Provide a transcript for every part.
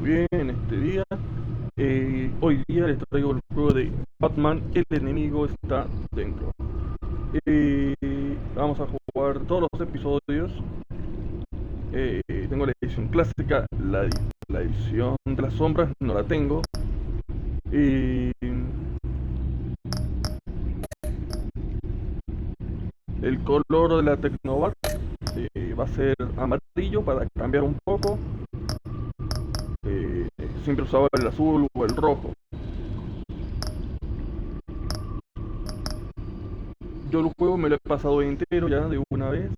muy bien en este día. Hoy día les traigo el juego de Batman, el enemigo está dentro. Vamos a jugar todos los episodios. Tengo la edición clásica, la edición de las sombras no la tengo. El color de la Tecnobar va a ser amarillo para cambiar un poco. Siempre usaba el azul o el rojo. Yo el juego me lo he pasado entero ya de una vez.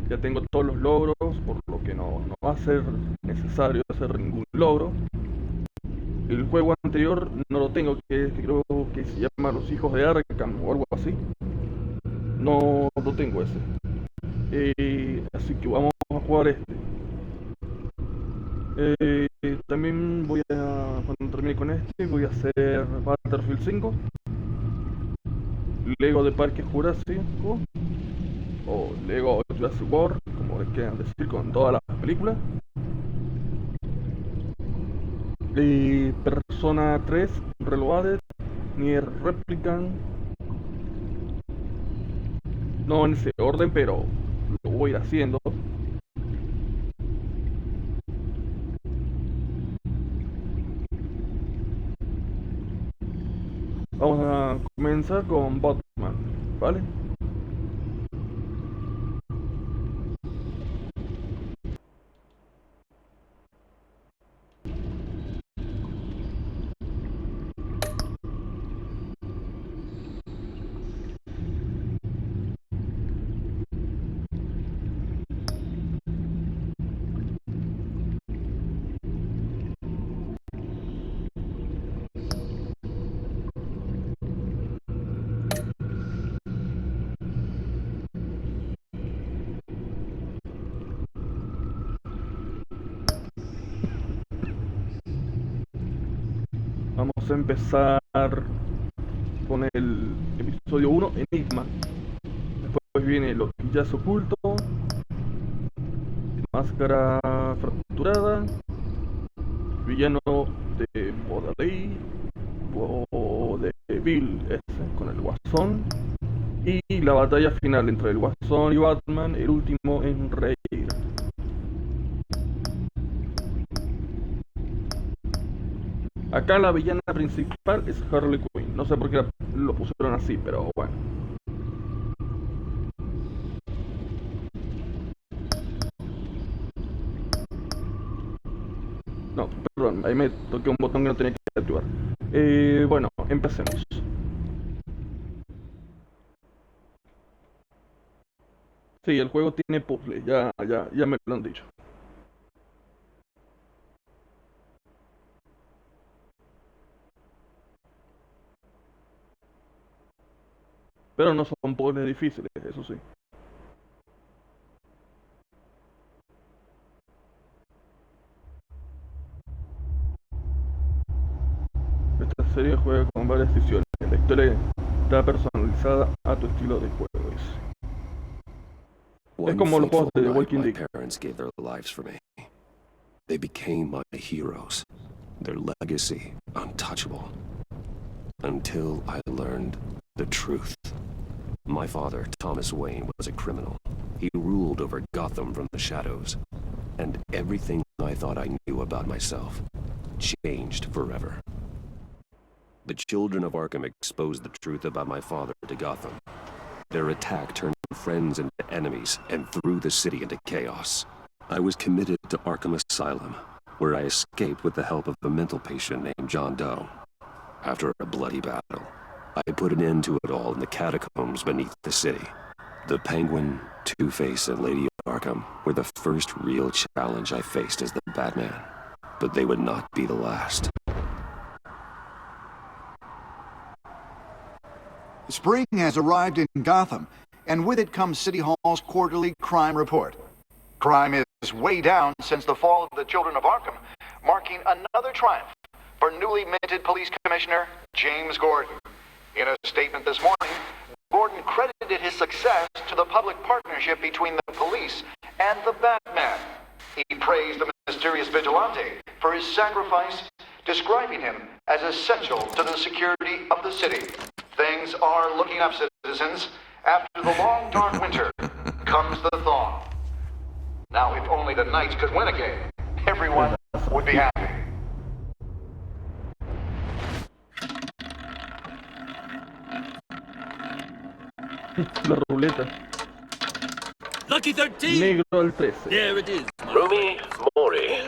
Ya tengo todos los logros, por lo que no va a ser necesario hacer ningún logro. El juego anterior no lo tengo, que creo que se llama Los Hijos de Arkham o algo así. No lo tengo ese. Así que vamos a jugar este. También cuando termine con este, voy a hacer Battlefield 5, Lego de Parque Jurásico, o Lego Jurassic World, como les quieran decir, con todas las películas. Persona 3 Reloaded, Nier Replicant. No en ese orden, pero lo voy a ir haciendo. Vamos a comenzar con Batman, ¿vale? Vamos a empezar con el episodio 1, Enigma. Después viene el Oquillazo Oculto, Máscara Fracturada, Villano de Bodaley o de Bill con el Guasón, y la batalla final entre el Guasón y Batman, el último en reír. Acá la villana principal es Harley Quinn. No sé por qué lo pusieron así, pero bueno. No, perdón, ahí me toqué un botón que no tenía que activar. Bueno, empecemos. Sí, el juego tiene puzzle, ya me lo han dicho. Pero no son puzzles difíciles, eso sí. Esta serie juega con varias decisiones. La historia está personalizada a tu estilo de juego. Es como los juegos de The Walking Dead. My parents gave their lives for me. They became my heroes. Their legacy untouchable. Until I learned the truth. My father, Thomas Wayne, was a criminal. He ruled over Gotham from the shadows. And everything I thought I knew about myself changed forever. The children of Arkham exposed the truth about my father to Gotham. Their attack turned friends into enemies and threw the city into chaos. I was committed to Arkham Asylum, where I escaped with the help of a mental patient named John Doe. After a bloody battle, I put an end to it all in the catacombs beneath the city. The Penguin, Two-Face, and Lady Arkham were the first real challenge I faced as the Batman. But they would not be the last. Spring has arrived in Gotham, and with it comes City Hall's quarterly crime report. Crime is way down since the fall of the Children of Arkham, marking another triumph for newly minted Police Commissioner James Gordon. In a statement this morning, Gordon credited his success to the public partnership between the police and the Batman. He praised the mysterious vigilante for his sacrifice, describing him as essential to the security of the city. Things are looking up, citizens. After the long, dark winter comes the thaw. Now, if only the Knights could win a game, everyone would be happy. La ruleta. Lucky 13! Negro al 13. There it is. Rumi Mori,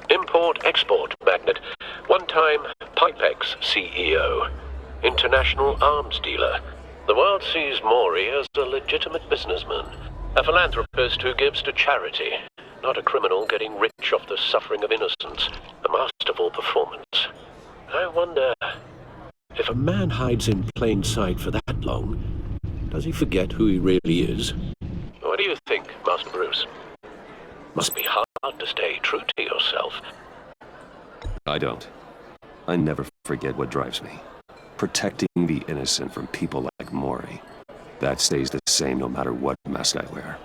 import-export magnate, one-time Pipex CEO, international arms dealer. The world sees Mori as a legitimate businessman, a philanthropist who gives to charity, not a criminal getting rich off the suffering of innocence. A masterful performance. I wonder, if a man hides in plain sight for that long, does he forget who he really is? What do you think, Master Bruce? Must be hard to stay true to yourself. I don't. I never forget what drives me. Protecting the innocent from people like Mori. That stays the same no matter what mask I wear.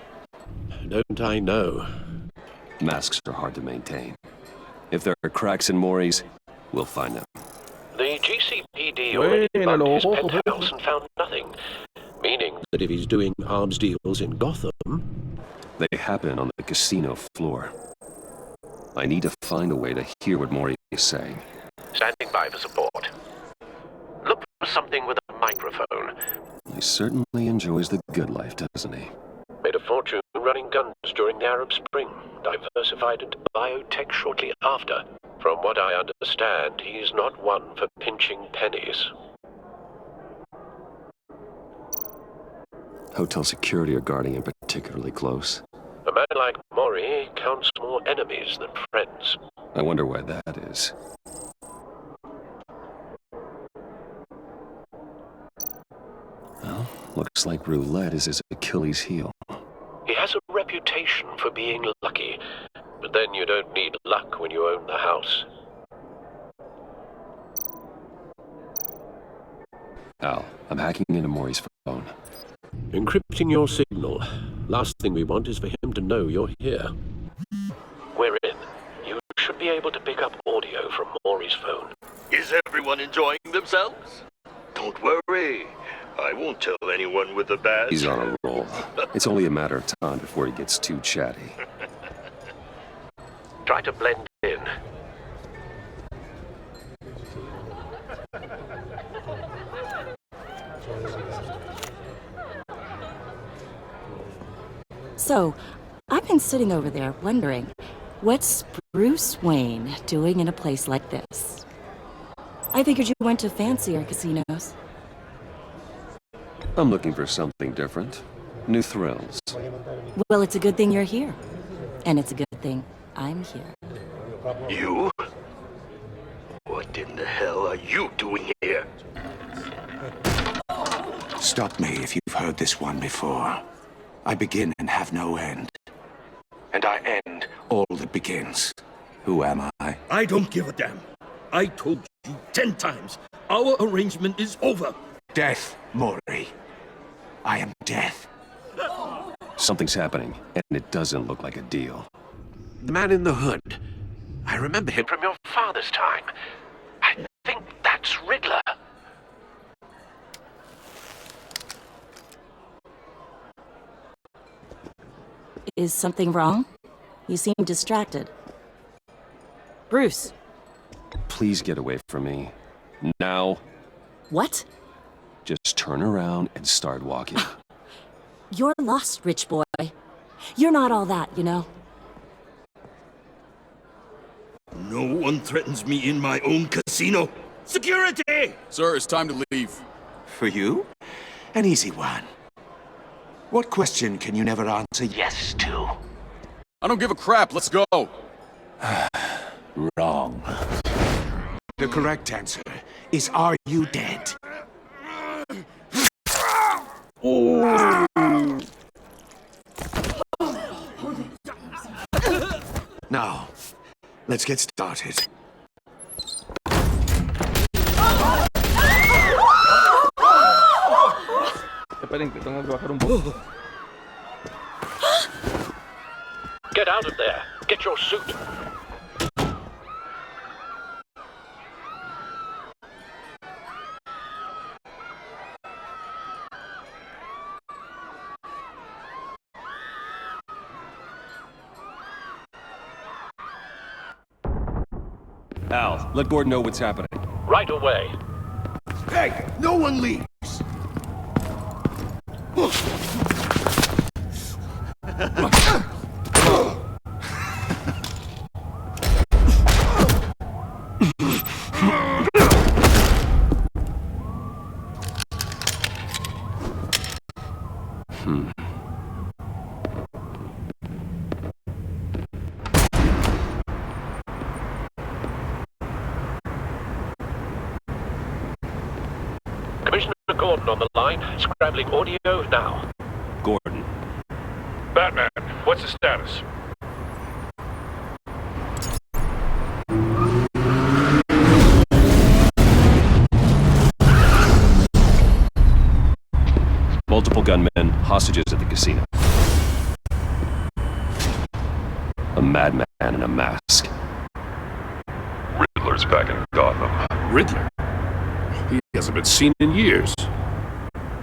Don't I know? Masks are hard to maintain. If there are cracks in Mori's, we'll find them. The GCPD already bugged his penthouse and found nothing. Meaning that if he's doing arms deals in Gotham... They happen on the casino floor. I need to find a way to hear what Mori is saying. Standing by for support. Look for something with a microphone. He certainly enjoys the good life, doesn't he? Made a fortune running guns during the Arab Spring. Diversified into biotech shortly after. From what I understand, he's not one for pinching pennies. Hotel security are guarding him particularly close. A man like Mori counts more enemies than friends. I wonder why that is. Well, looks like roulette is his Achilles heel. He has a reputation for being lucky, but then you don't need luck when you own the house. Al, I'm hacking into Mori's phone. Encrypting your signal. Last thing we want is for him to know you're here. We're in. You should be able to pick up audio from Mori's phone. Is everyone enjoying themselves? Don't worry. I won't tell anyone with the badge. He's on a roll. It's only a matter of time before he gets too chatty. Try to blend in. So, I've been sitting over there wondering, what's Bruce Wayne doing in a place like this? I figured you went to fancier casinos. I'm looking for something different. New thrills. Well, it's a good thing you're here. And it's a good thing I'm here. You? What in the hell are you doing here? Stop me if you've heard this one before. I begin and have no end. And I end all that begins. Who am I? I don't give a damn. I told you 10 times. Our arrangement is over. Death, Mori. I am death. Something's happening, and it doesn't look like a deal. The man in the hood. I remember him from your father's time. I think that's Riddler. Is something wrong? You seem distracted. Bruce. Please get away from me. Now. What? Just turn around and start walking. You're lost, rich boy. You're not all that, you know. No one threatens me in my own casino. Security! Sir, it's time to leave. For you? An easy one. What question can you never answer yes to? I don't give a crap. Let's go. Wrong. The correct answer is, are you dead? Now, let's get started. Esperen que tengo que bajar un poco. Get out of there. Get your suit. Al, let Gordon know what's happening. Right away. Hey, no one leaves! Commissioner Gordon on the line, scrambling audio now. Gordon. Batman, what's the status? Multiple gunmen, hostages at the casino. A madman in a mask. Riddler's back in Gotham. Riddler? He hasn't been seen in years.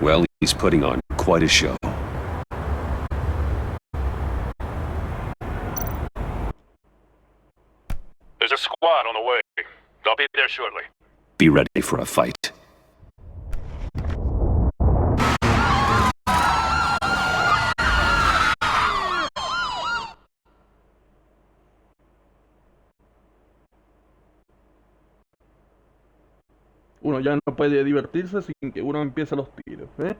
Well, he's putting on quite a show. There's a squad on the way. I'll be there shortly. Be ready for a fight. Uno ya no puede divertirse sin que uno empiece los tiros, ¿eh?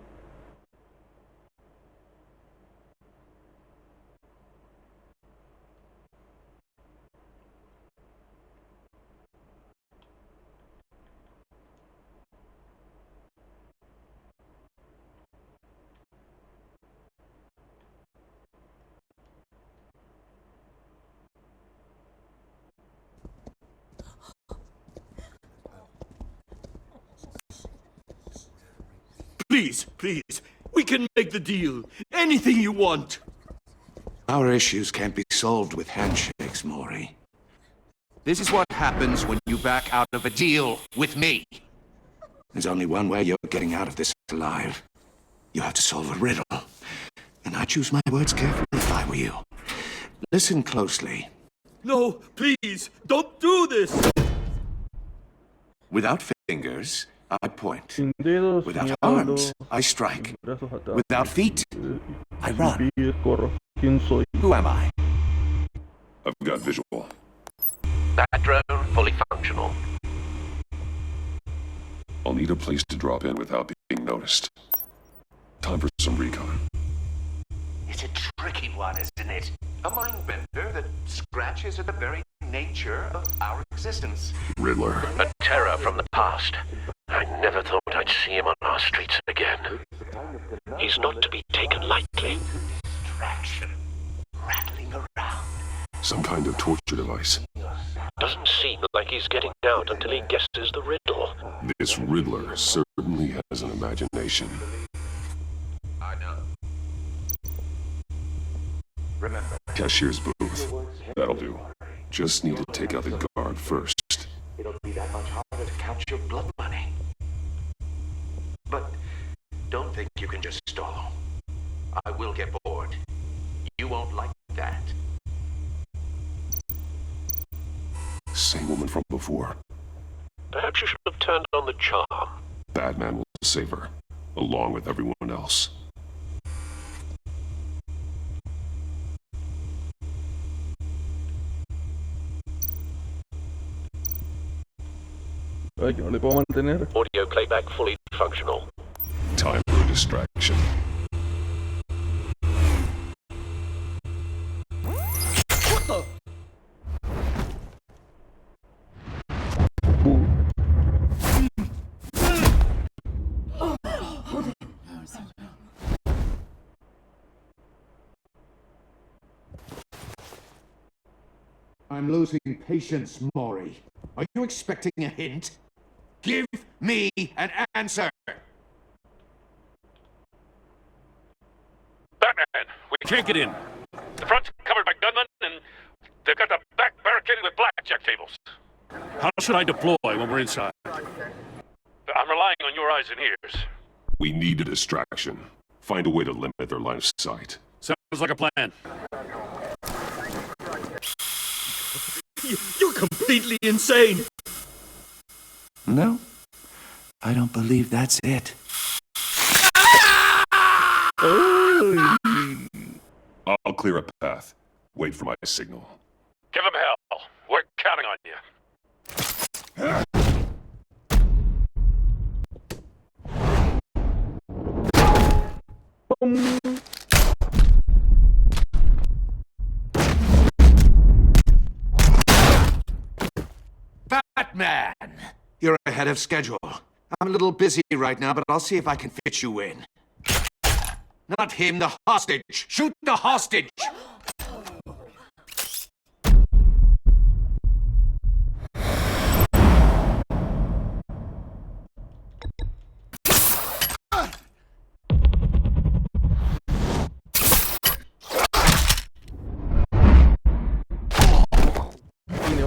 Please, please, we can make the deal. Anything you want. Our issues can't be solved with handshakes, Maury. This is what happens when you back out of a deal with me. There's only one way you're getting out of this alive. You have to solve a riddle. And I choose my words carefully if I were you. Listen closely. No, please, don't do this. Without fingers, I point. Sin dedos, Without señalando, arms, I strike. sin brazos atrás. Without feet, I run. Subir, corro. ¿Quién soy? Who am I? I've got visual. That drone fully functional. I'll need a place to drop in without being noticed. Time for some recon. It's a tricky one, isn't it? A mind bender that scratches at the very nature of our existence. Riddler. A terror from the past. I never thought I'd see him on our streets again. He's not to be taken lightly. Distraction. Rattling around. Some kind of torture device. Doesn't seem like he's getting out until he guesses the riddle. This Riddler certainly has an imagination. I know. Remember. Cashier's booth. That'll do. Just need to take out the guard first. It'll be that much harder to count your blood money. But don't think you can just stall. I will get bored. You won't like that. Same woman from before. Perhaps you should have turned on the charm. Batman will save her, along with everyone else. Ay, que no le puedo mantener. Audio playback fully functional. Time for a distraction. What the? I'm losing patience, Maury. Are you expecting a hint? Give me an answer! Batman, we Can't get in. The front's covered by gunmen and They've got the back barricaded with blackjack tables. How should I deploy when we're inside? I'm relying on your eyes and ears. We need a distraction. Find a way to limit their line of sight. Sounds like a plan. You're completely insane! No, I don't believe that's it. I'll clear a path. Wait for my signal. Give him hell. We're counting on you. Batman! You're ahead of schedule. I'm a little busy right now, but I'll see if I can fit you in. Not him, the hostage! Shoot the hostage!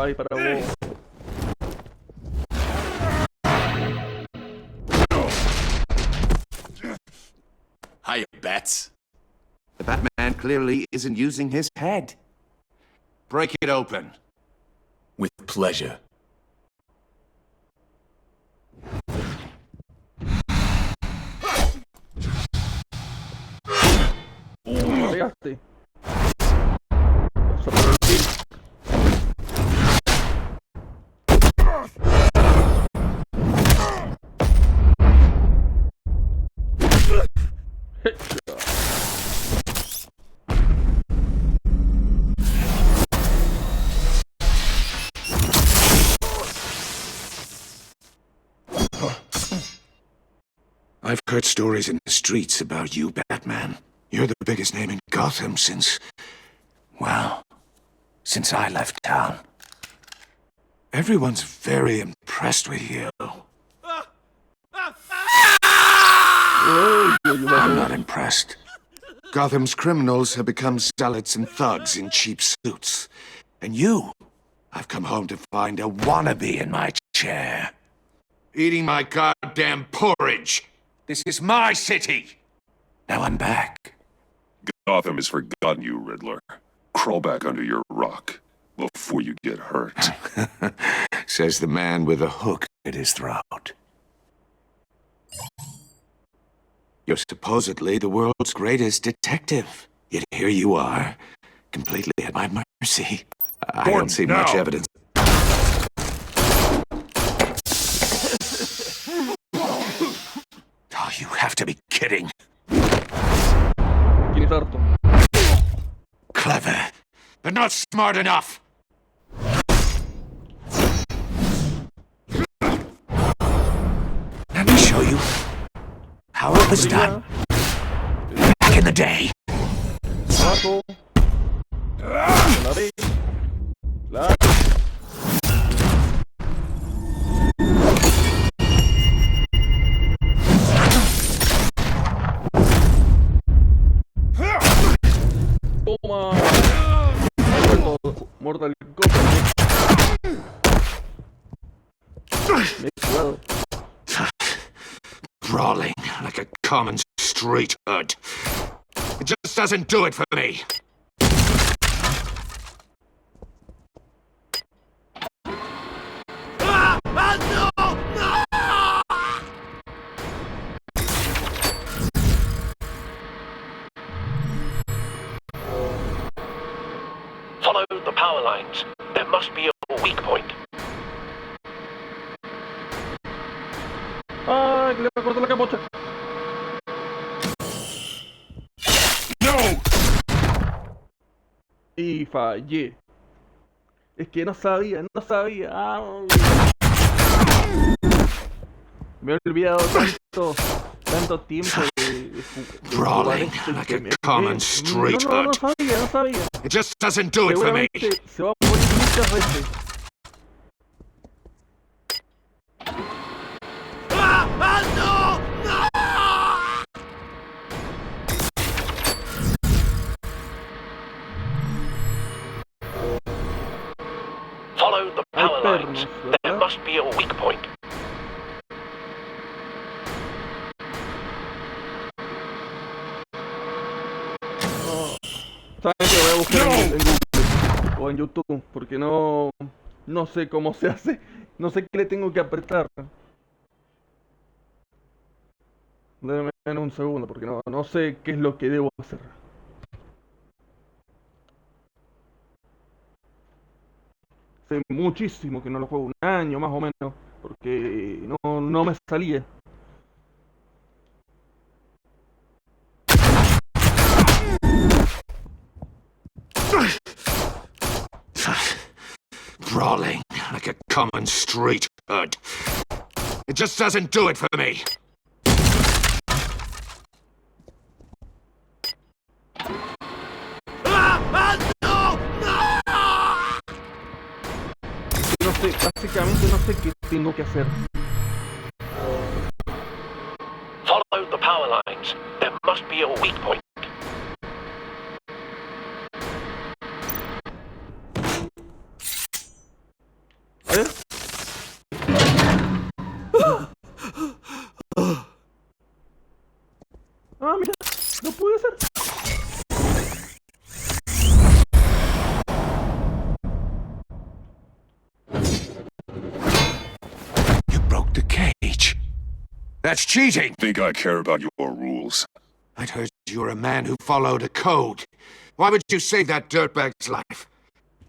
Ahí para vos. Hiya, Bats. The Batman clearly isn't using his head. Break it open. With pleasure. Pegaste. I've heard stories in the streets about you, Batman. You're the biggest name in Gotham since... well, since I left town. Everyone's very impressed with you. I'm not impressed. Gotham's criminals have become zealots and thugs in cheap suits. And you, I've come home to find a wannabe in my chair. Eating my goddamn porridge. This is my city. Now I'm back. Gotham has forgotten you, Riddler. Crawl back under your rock before you get hurt. Says the man with a hook at his throat. You're supposedly the world's greatest detective. Yet here you are, completely at my mercy. I don't see much evidence. Oh, you have to be kidding. Clever, but not smart enough. Let me show you how it was done back in the day. Toma. Mortal Kombat. Brawling like a common street hood. It just doesn't do it for me. Follow the power lines. There must be a weak point. Ah, que le cortó la capucha. No! Y fallé. Es que no sabía. Ah, me he olvidado tanto tiempo de Brawling like a common street hood. No sabía. It just doesn't do it for me. Se va a morir muchas veces. lines, there must be a weak point. Saben que voy a buscar en Google o en YouTube, porque no sé cómo se hace, no sé qué le tengo que apretar. Déjenme un segundo, porque no sé qué es lo que debo hacer. Hace muchísimo que no lo juego, un año más o menos, porque no me salía. Brawling like a common street hood. It just doesn't do it for me. No sé, básicamente no sé qué tengo que hacer. Follow the power lines. There must be a weak point. ¿Eh? Ah, mira, no puede ser. You broke the cage. That's cheating. Think I care about your rules? I'd heard you were a man who followed a code. Why would you save that dirtbag's life?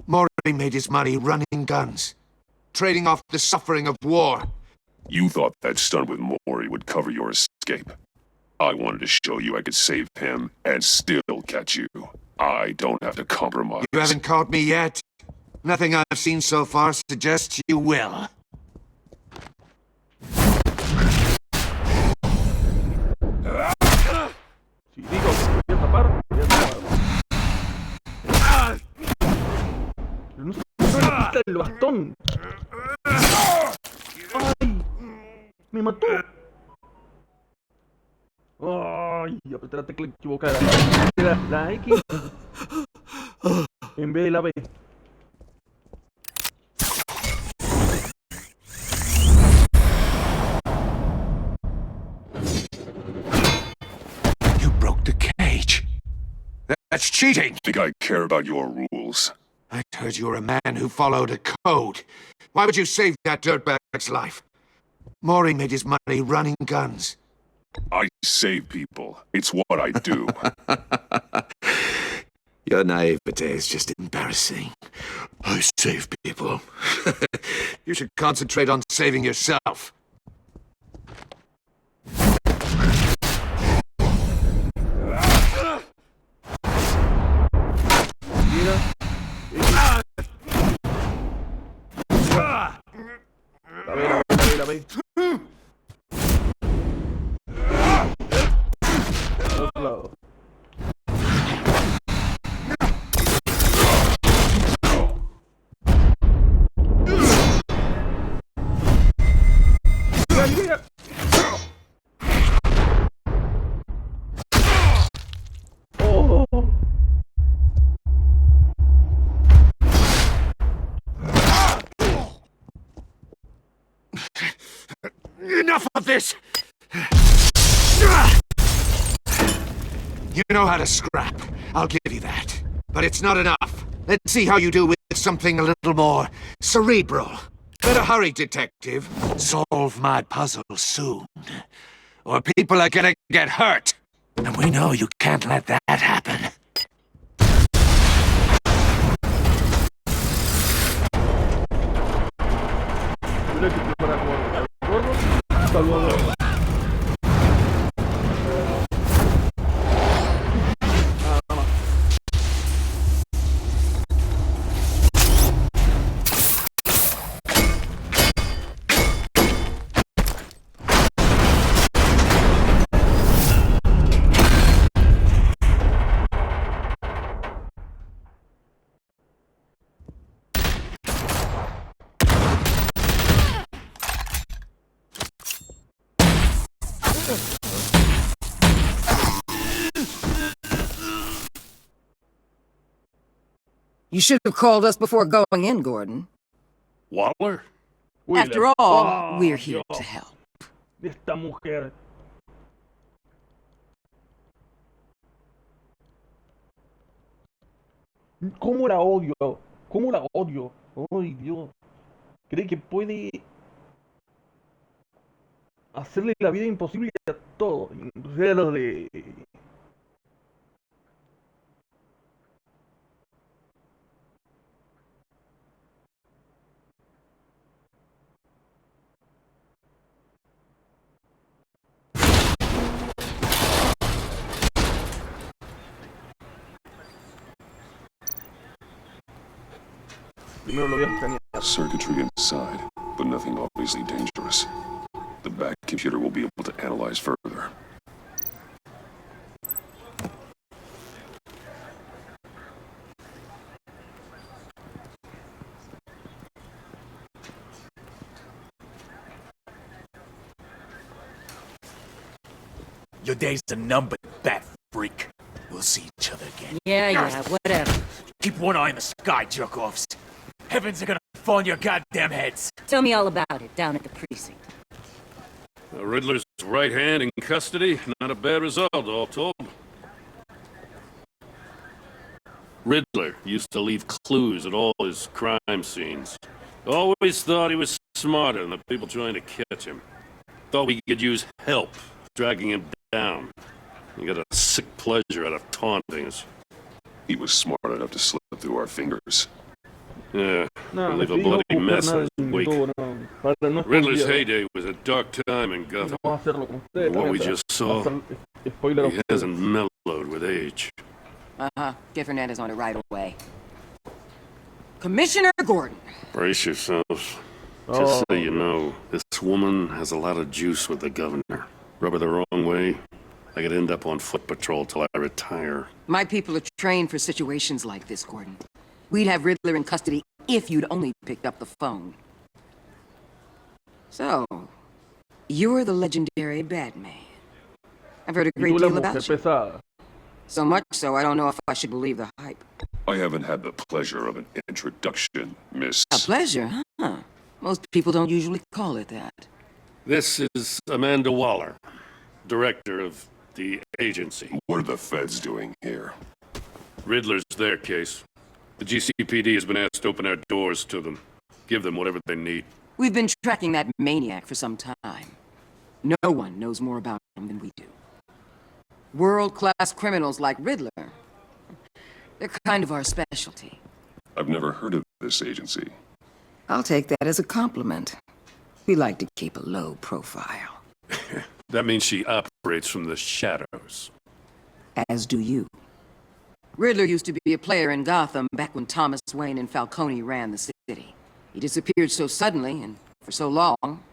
Mori made his money running guns, trading off the suffering of war. You thought that stunt with Mori would cover your escape. I wanted to show you I could save him and still catch you. I don't have to compromise. You haven't caught me yet. Nothing I've seen so far suggests you will. Si digo que voy a tapar, voy a tapar. Pero no le quita el bastón. ¡Ay! ¡Me mató! ¡Ay! Apreté la tecla equivocada. Era la X en vez de la B. You broke the cage. That's cheating. Think I care about your rules? I heard you were a man who followed a code. Why would you save that dirtbag's life? Mori made his money running guns. I save people. It's what I do. Your naivete is just embarrassing. I save people. You should concentrate on saving yourself. La B. Otro lado. Oh. Enough of this! You know how to scrap. I'll give you that. But it's not enough. Let's see how you do with something a little more cerebral. Better hurry, detective. Solve my puzzle soon. Or people are gonna get hurt. And we know you can't let that happen. Salvador. You should have called us before going in, Gordon. Waller? After all, we're here to help. Esta mujer. ¿Cómo la odio? ¿Cómo la odio? Ay, Dios. Cree que puede hacerle la vida imposible a todo. Inclusive a lo de... Primero lo voy a escanear. Circuitry inside, but nothing obviously dangerous. The back computer will be able to analyze further. Your days are numbered, bat freak. We'll see each other again. Yeah, whatever. Keep one eye in the sky, jerk-offs. Heavens are gonna fall on your goddamn heads. Tell me all about it down at the precinct. Riddler's right hand in custody. Not a bad result, all told. Riddler used to leave clues at all his crime scenes. Always thought he was smarter than the people trying to catch him. Thought we could use help dragging him down. He got a sick pleasure out of taunting us. He was smart enough to slip through our fingers. Yeah, No, leave a sí, bloody no mess nada this en week. todo, no. Para no Riddler's spoilear. heyday was a dark time in Gotham. No va a hacerlo con usted. What we para just saw, hacer spoiler a he usted. hasn't mellowed with age. Uh-huh. Get Fernandez on it right away. Commissioner Gordon. Brace yourselves. Oh. Just so you know, this woman has a lot of juice with the governor. Rub her the wrong way, I could end up on foot patrol till I retire. My people are trained for situations like this, Gordon. We'd have Riddler in custody if you'd only picked up the phone. So, you're the legendary Batman. I've heard a Y great tú la deal mujer about you. pesada. So much so, I don't know if I should believe the hype. I haven't had the pleasure of an introduction, Miss... A pleasure, huh? Most people don't usually call it that. This is Amanda Waller, director of the agency. What are the feds doing here? Riddler's their case. The GCPD has been asked to open our doors to them. Give them whatever they need. We've been tracking that maniac for some time. No one knows more about him than we do. World-class criminals like Riddler. They're kind of our specialty. I've never heard of this agency. I'll take that as a compliment. We like to keep a low profile. That means she operates from the shadows. As do you. Riddler used to be a player in Gotham back when Thomas Wayne and Falcone ran the city. He disappeared so suddenly and for so long,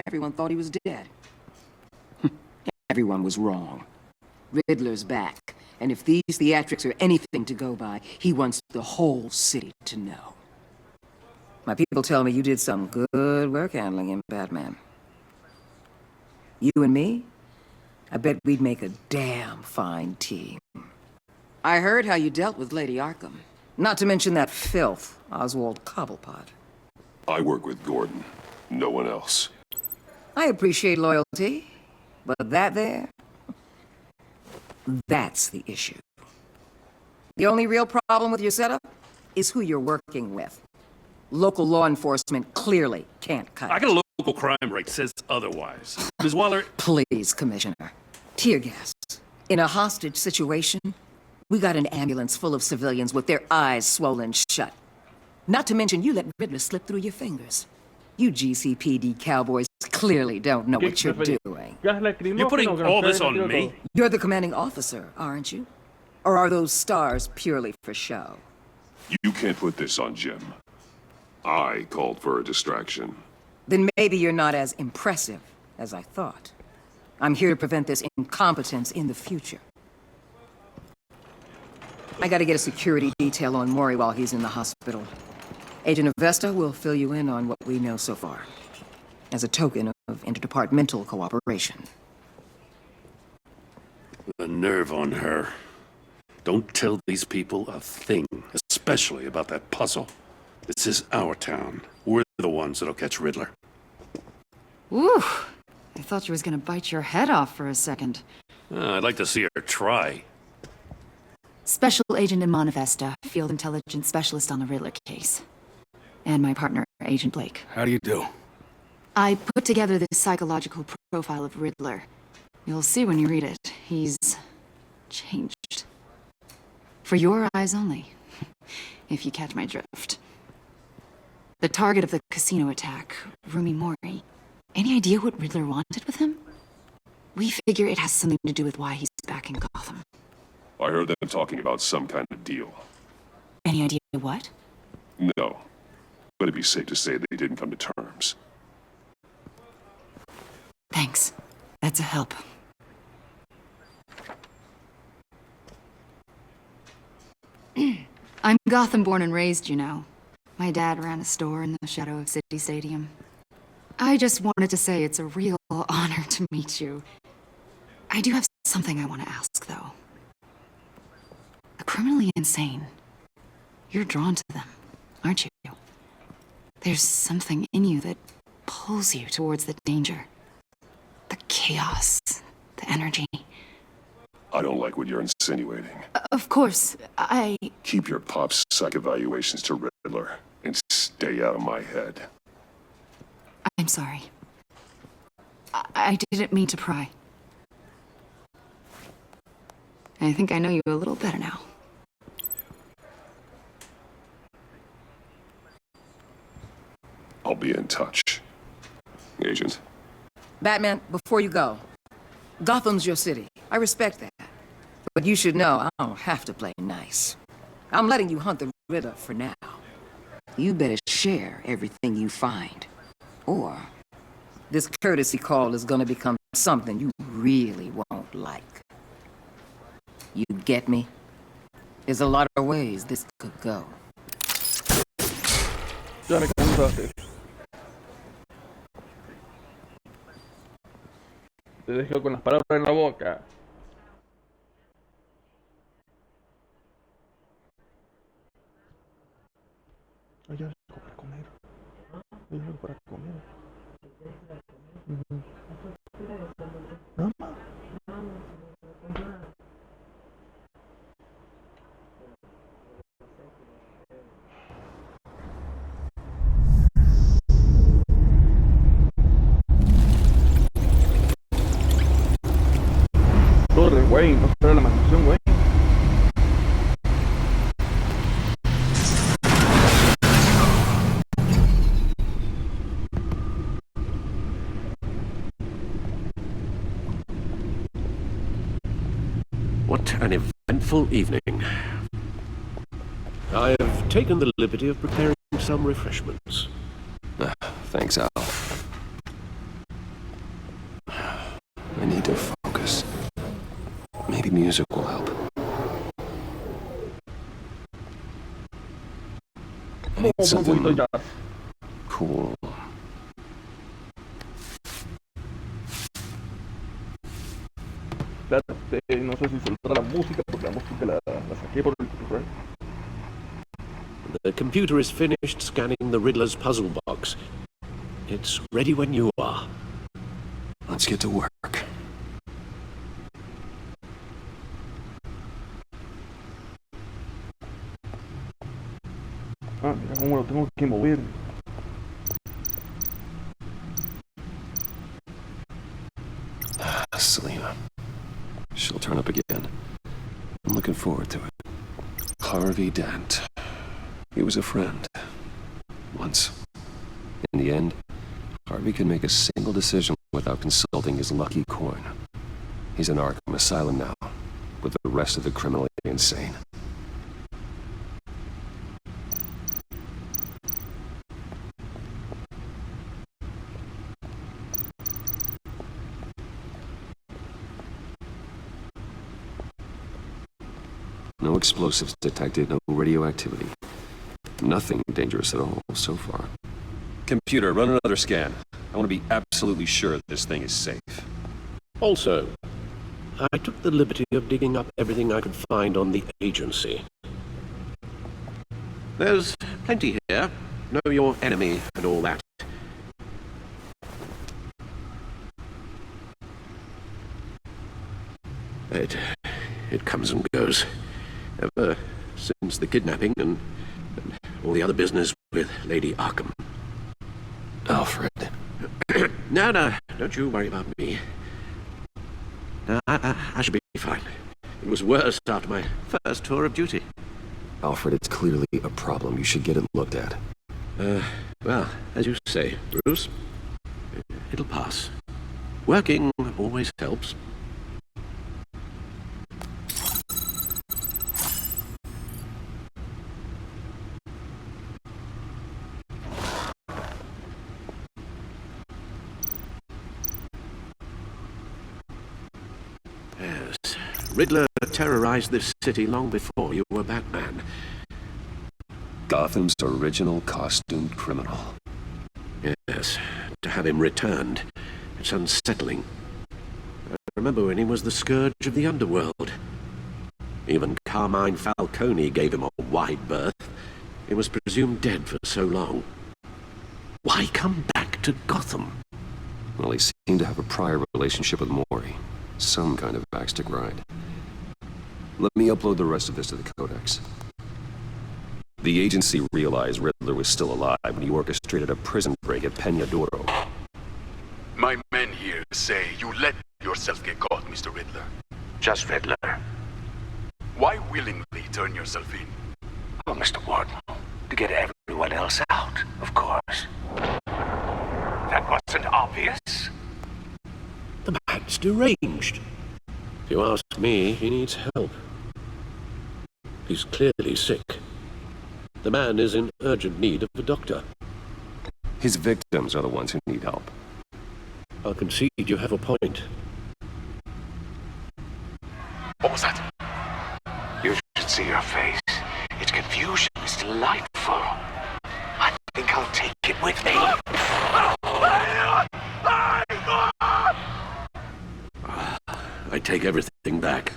everyone thought he was dead. Everyone was wrong. Riddler's back, and if these theatrics are anything to go by, he wants the whole city to know. My people tell me you did some good work handling him, Batman. You and me? I bet we'd make a damn fine team. I heard how you dealt with Lady Arkham. Not to mention that filth, Oswald Cobblepot. I work with Gordon. No one else. I appreciate loyalty, but that there, that's the issue. The only real problem with your setup is who you're working with. Local law enforcement clearly can't cut I it. got a local crime rate says otherwise. Ms. Waller, Please, Commissioner. Tear gas. In a hostage situation, we got an ambulance full of civilians with their eyes swollen shut. Not to mention you let Riddler slip through your fingers. You GCPD cowboys clearly don't know what you're doing. Gas lacrimógeno, you're putting que nos all traen this on tiro me? todo. You're the commanding officer, aren't you? Or are those stars purely for show? You can't put this on Jim. I called for a distraction. Then maybe you're not as impressive as I thought. I'm here to prevent this incompetence in the future. I gotta get a security detail on Maury while he's in the hospital. Agent Vesta will fill you in on what we know so far, as a token of interdepartmental cooperation. the nerve on her. Don't tell these people a thing, especially about that puzzle. This is our town. We're the ones that'll catch Riddler. Woo! I thought you was gonna bite your head off for a second. I'd like to see her try. Special Agent Iman of Esta, Field Intelligence Specialist on the Riddler case. And my partner, Agent Blake. How do you do? I put together this psychological profile of Riddler. You'll see when you read it. He's changed. For your eyes only, if you catch my drift. The target of the casino attack, Rumi Mori. Any idea what Riddler wanted with him? We figure it has something to do with why he's back in Gotham. I heard them talking about some kind of deal. Any idea what? No. But it'd be safe to say they didn't come to terms. Thanks. That's a help. I'm Gotham born and raised, you know. My dad ran a store in the shadow of City Stadium. I just wanted to say it's a real honor to meet you. I do have something I want to ask, though. The criminally insane. You're drawn to them, aren't you? There's something in you that pulls you towards the danger. The chaos, the energy. I don't like what you're insinuating. Of course, Keep your pop's psych evaluations to Riddler and stay out of my head. I'm sorry. I didn't mean to pry. I think I know you a little better now. I'll be in touch. Agent. Batman, before you go, Gotham's your city. I respect that. But you should know I don't have to play nice. I'm letting you hunt the Riddler for now. You better share everything you find. Or this courtesy call is gonna become something you really won't like. You get me? There's a lot of ways this could go. Ya me cansaste. Te dejo con las palabras en la boca. Hay algo para comer. Hay algo para comer. Mamá. Torre Wayne, no será la mansión Wayne. What an eventful evening. I have taken the liberty of preparing some refreshments. Thanks, Al. I need to focus. Maybe music will help. I need something cool. No sé si soltar la música porque la música la saqué por el copyright. The computer is finished scanning the Riddler's puzzle box. It's ready when you are. Let's get to work. Ah, mira cómo lo tengo que mover. Selena. She'll turn up again. I'm looking forward to it. Harvey Dent. He was a friend. Once. In the end, Harvey can make a single decision without consulting his lucky coin. He's in Arkham Asylum now, with the rest of the criminally insane. No explosives detected, no radioactivity. Nothing dangerous at all so far. Computer, run another scan. I want to be absolutely sure this thing is safe. Also, I took the liberty of digging up everything I could find on the agency. There's plenty here. Know your enemy and all that. It comes and goes. Ever since the kidnapping and all the other business with Lady Arkham. Alfred. No, don't you worry about me. No, I should be fine. It was worse after my first tour of duty. Alfred, it's clearly a problem. You should get it looked at. Well, as you say, Bruce, it'll pass. Working always helps. Yes, Riddler terrorized this city long before you were Batman. Gotham's original costumed criminal. Yes, to have him returned, it's unsettling. I remember when he was the scourge of the underworld. Even Carmine Falcone gave him a wide berth. He was presumed dead for so long. Why come back to Gotham? Well, he seemed to have a prior relationship with Mori. Some kind of axe to grind. Let me upload the rest of this to the Codex. The agency realized Riddler was still alive when he orchestrated a prison break at Peñadoro. My men here say you let yourself get caught, Mr. Riddler. Just Riddler. Why willingly turn yourself in? Oh, Mr. Warden, to get everyone else out, of course. That wasn't obvious. The man's deranged. If you ask me, he needs help. He's clearly sick. The man is in urgent need of a doctor. His victims are the ones who need help. I'll concede you have a point. What was that? You should see your face. Its confusion is delightful. I think I'll take it with me. I take everything back.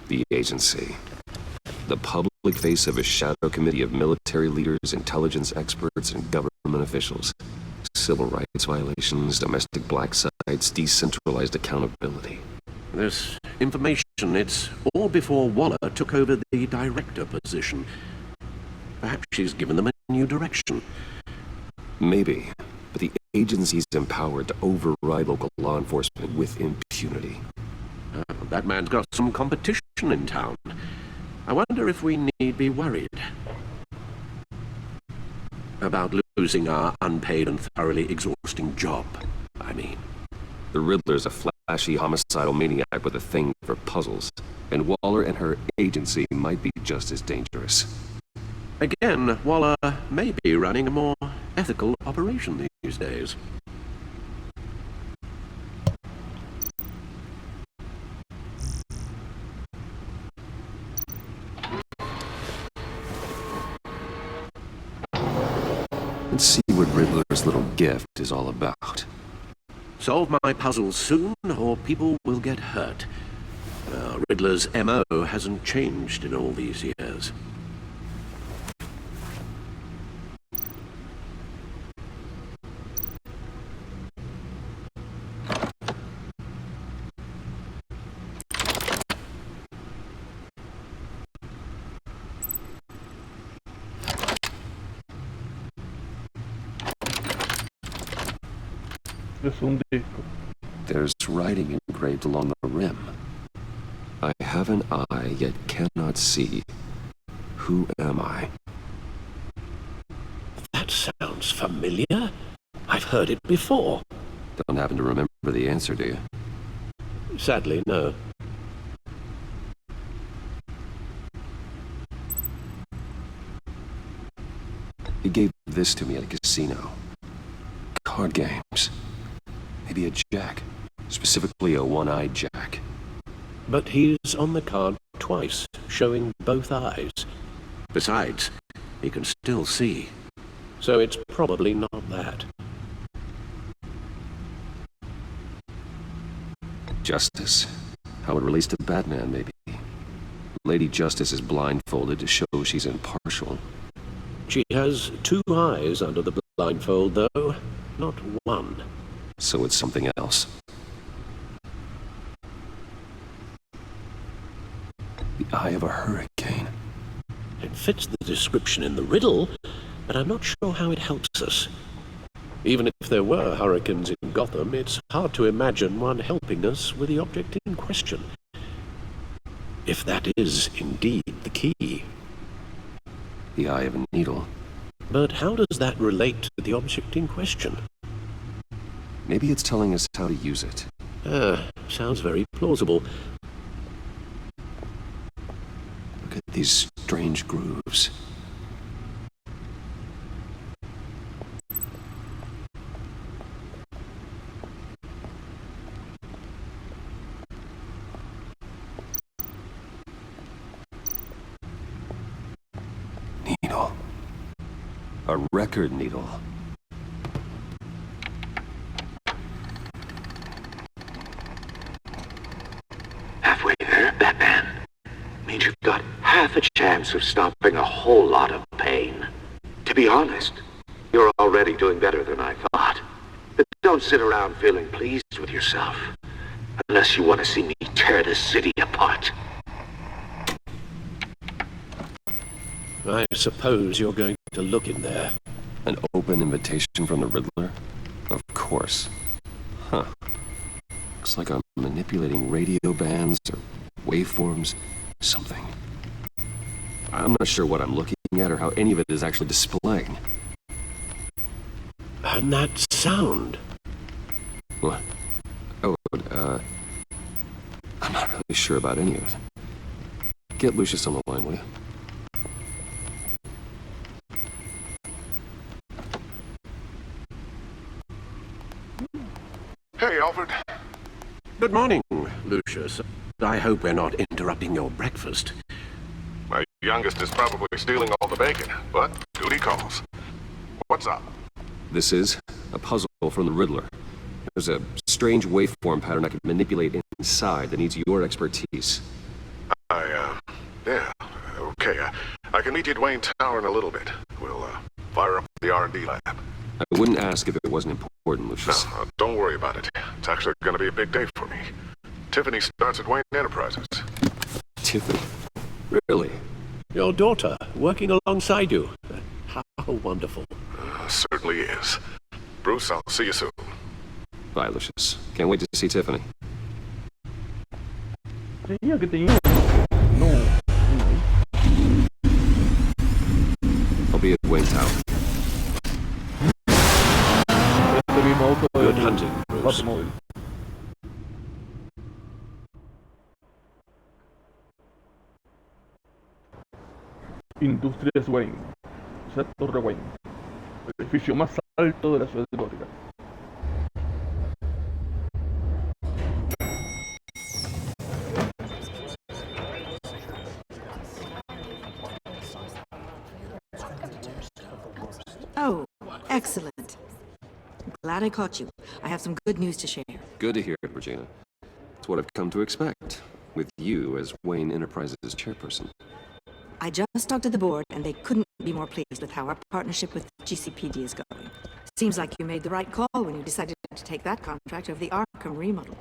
The agency. The public face of a shadow committee of military leaders, intelligence experts, and government officials. Civil rights violations, domestic black sites, decentralized accountability. This information, it's all before Waller took over the director position. Perhaps she's given them a new direction. Maybe, but the agency's empowered to override local law enforcement with impunity. That man's got some competition in town. I wonder if we need be worried about losing our unpaid and thoroughly exhausting job, I mean. The Riddler's a flashy homicidal maniac with a thing for puzzles, and Waller and her agency might be just as dangerous. Again, Waller may be running a more ethical operation these days. Let's see what Riddler's little gift is all about. Solve my puzzles soon, or people will get hurt. Riddler's M.O. hasn't changed in all these years. Es un disco. There's writing engraved along the rim. I have an eye, yet cannot see. Who am I? That sounds familiar. I've heard it before. Don't happen to remember the answer, do you? Sadly, no. He gave this to me at a casino. Card games. Maybe a jack. Specifically a one-eyed jack. But he's on the card twice, showing both eyes. Besides, he can still see. So it's probably not that. Justice. How it relates to Batman, maybe. Lady Justice is blindfolded to show she's impartial. She has two eyes under the blindfold, though, not one. So it's something else. The eye of a hurricane. It fits the description in the riddle, but I'm not sure how it helps us. Even if there were hurricanes in Gotham, it's hard to imagine one helping us with the object in question. If that is indeed the key. The eye of a needle. But how does that relate to the object in question? Maybe it's telling us how to use it. Sounds very plausible. Look at these strange grooves. Needle. A record needle. Halfway there, Batman. Means you've got half a chance of stopping a whole lot of pain. To be honest, you're already doing better than I thought. But don't sit around feeling pleased with yourself. Unless you want to see me tear this city apart. I suppose you're going to look in there. An open invitation from the Riddler? Of course. Huh. Looks like I'm manipulating radio bands or waveforms. Something. I'm not sure what I'm looking at or how any of it is actually displaying. And that sound. What? Oh, I'm not really sure about any of it. Get Lucius on the line, will you? Hey, Alfred. Good morning, Lucius. I hope we're not interrupting your breakfast. My youngest is probably stealing all the bacon, but duty calls. What's up? This is a puzzle from the Riddler. There's a strange waveform pattern I can manipulate inside that needs your expertise. Yeah, okay. I can meet you at Wayne Tower in a little bit. We'll, fire up the R&D lab. I wouldn't ask if it wasn't important, Lucius. No, don't worry about it. It's actually gonna be a big day for me. Tiffany starts at Wayne Enterprises. Tiffany? Really? Your daughter, working alongside you. How wonderful. Certainly is. Bruce, I'll see you soon. Bye, Lucius. Can't wait to see Tiffany. Creía que tenía... No. I'll be at Wayne Tower. Este mismo auto Good hunting, Bruce. Batmóvil. Industrias Wayne. O sea, Torre Wayne. El edificio más alto de la ciudad gótica. Oh, excellent. Glad I caught you. I have some good news to share. Good to hear it, Regina. It's what I've come to expect, with you as Wayne Enterprises' chairperson. I just talked to the board, and they couldn't be more pleased with how our partnership with GCPD is going. Seems like you made the right call when you decided to take that contract over the Arkham remodel.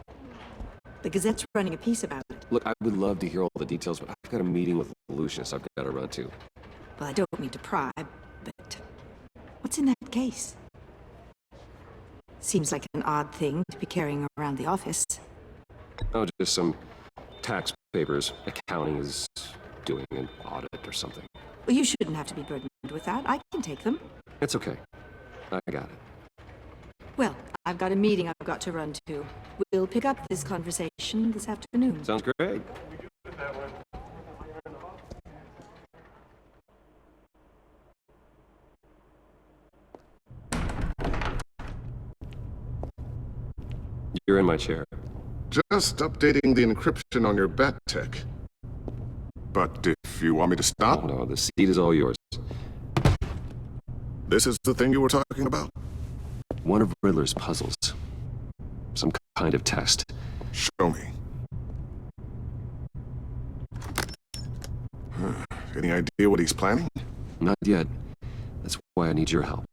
The Gazette's running a piece about it. Look, I would love to hear all the details, but I've got a meeting with Lucius I've got to run to. Well, I don't mean to pry, but what's in that case? Seems like an odd thing to be carrying around the office. Oh, just some tax papers. Accounting is doing an audit or something. Well, you shouldn't have to be burdened with that. I can take them. It's okay. I got it. Well, I've got a meeting I've got to run to. We'll pick up this conversation this afternoon. Sounds great. You're in my chair. Just updating the encryption on your bat tech. But if you want me to stop... Oh, no, the seat is all yours. This is the thing you were talking about? One of Riddler's puzzles. Some kind of test. Show me. Any idea what he's planning? Not yet. That's why I need your help.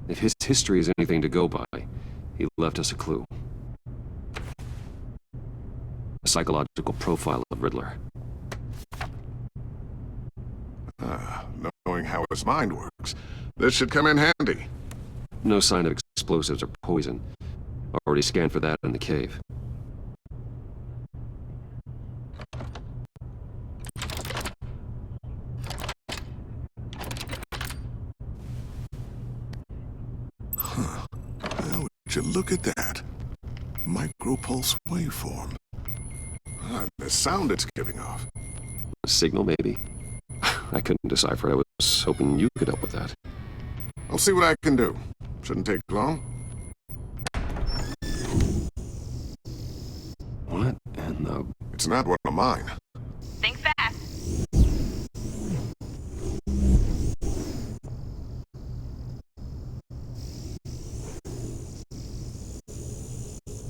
If his history is anything to go by, he left us a clue. A psychological profile of Riddler. Knowing how his mind works, this should come in handy. No sign of explosives or poison. Already scanned for that in the cave. Huh. Well, would you look at that? Micropulse waveform. The sound it's giving off. A signal, maybe? I couldn't decipher it. I was hoping you could help with that. I'll see what I can do. Shouldn't take long. What in the... It's not one of mine. Think fast.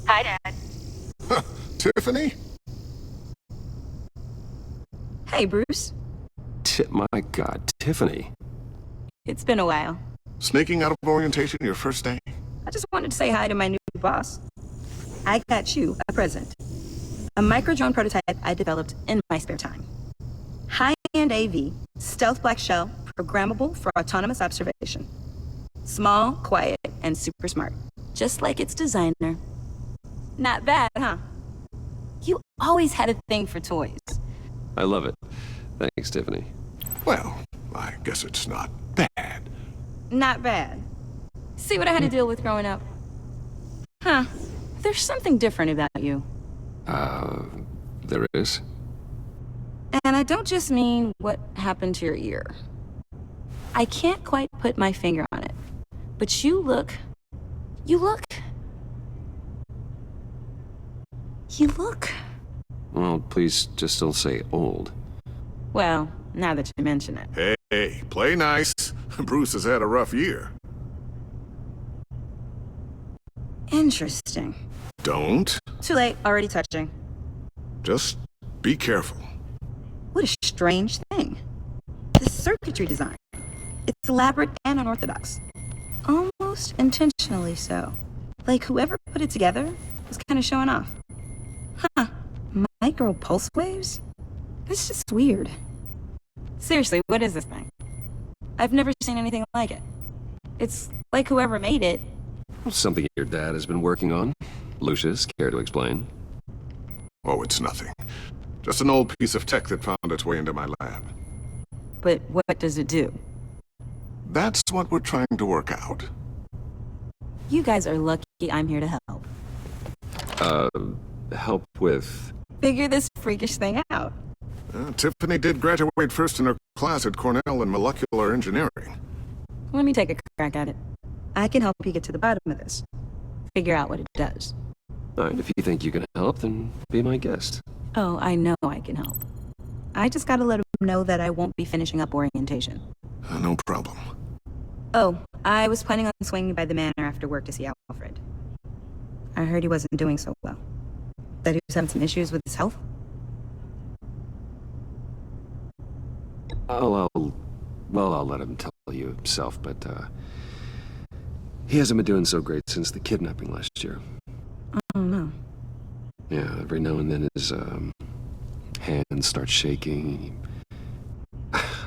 Hi, Dad. Tiffany? Hey, Bruce. My God, Tiffany. It's been a while. Sneaking out of orientation your first day? I just wanted to say hi to my new boss. I got you a present. A micro-drone prototype I developed in my spare time. High-end AV, stealth black shell, programmable for autonomous observation. Small, quiet, and super smart. Just like its designer. Not bad, huh? You always had a thing for toys. I love it. Thanks, Tiffany. Well, I guess it's not bad. Not bad. See what I had to deal with growing up? Huh. There's something different about you. There is? And I don't just mean what happened to your ear. I can't quite put my finger on it. But you look... Well, please just don't say old. Well, now that you mention it. Hey, play nice. Bruce has had a rough year. Interesting. Don't. Too late, already touching. Just be careful. What a strange thing. The circuitry design. It's elaborate and unorthodox. Almost intentionally so. Like whoever put it together was kind of showing off. Huh. Micro pulse waves? That's just weird. Seriously, what is this thing? I've never seen anything like it. It's like whoever made it... Something your dad has been working on. Lucius, care to explain? Oh, it's nothing. Just an old piece of tech that found its way into my lab. But what does it do? That's what we're trying to work out. You guys are lucky I'm here to help. Help with... Figure this freakish thing out. Tiffany did graduate first in her class at Cornell in molecular engineering. Let me take a crack at it. I can help you get to the bottom of this. Figure out what it does. Alright, if you think you can help, then be my guest. Oh, I know I can help. I just gotta let him know that I won't be finishing up orientation. No problem. Oh, I was planning on swinging by the manor after work to see Alfred. I heard he wasn't doing so well. That he was having some issues with his health. I'll let him tell you himself, but, he hasn't been doing so great since the kidnapping last year. Oh, no. Yeah, every now and then his, hands start shaking.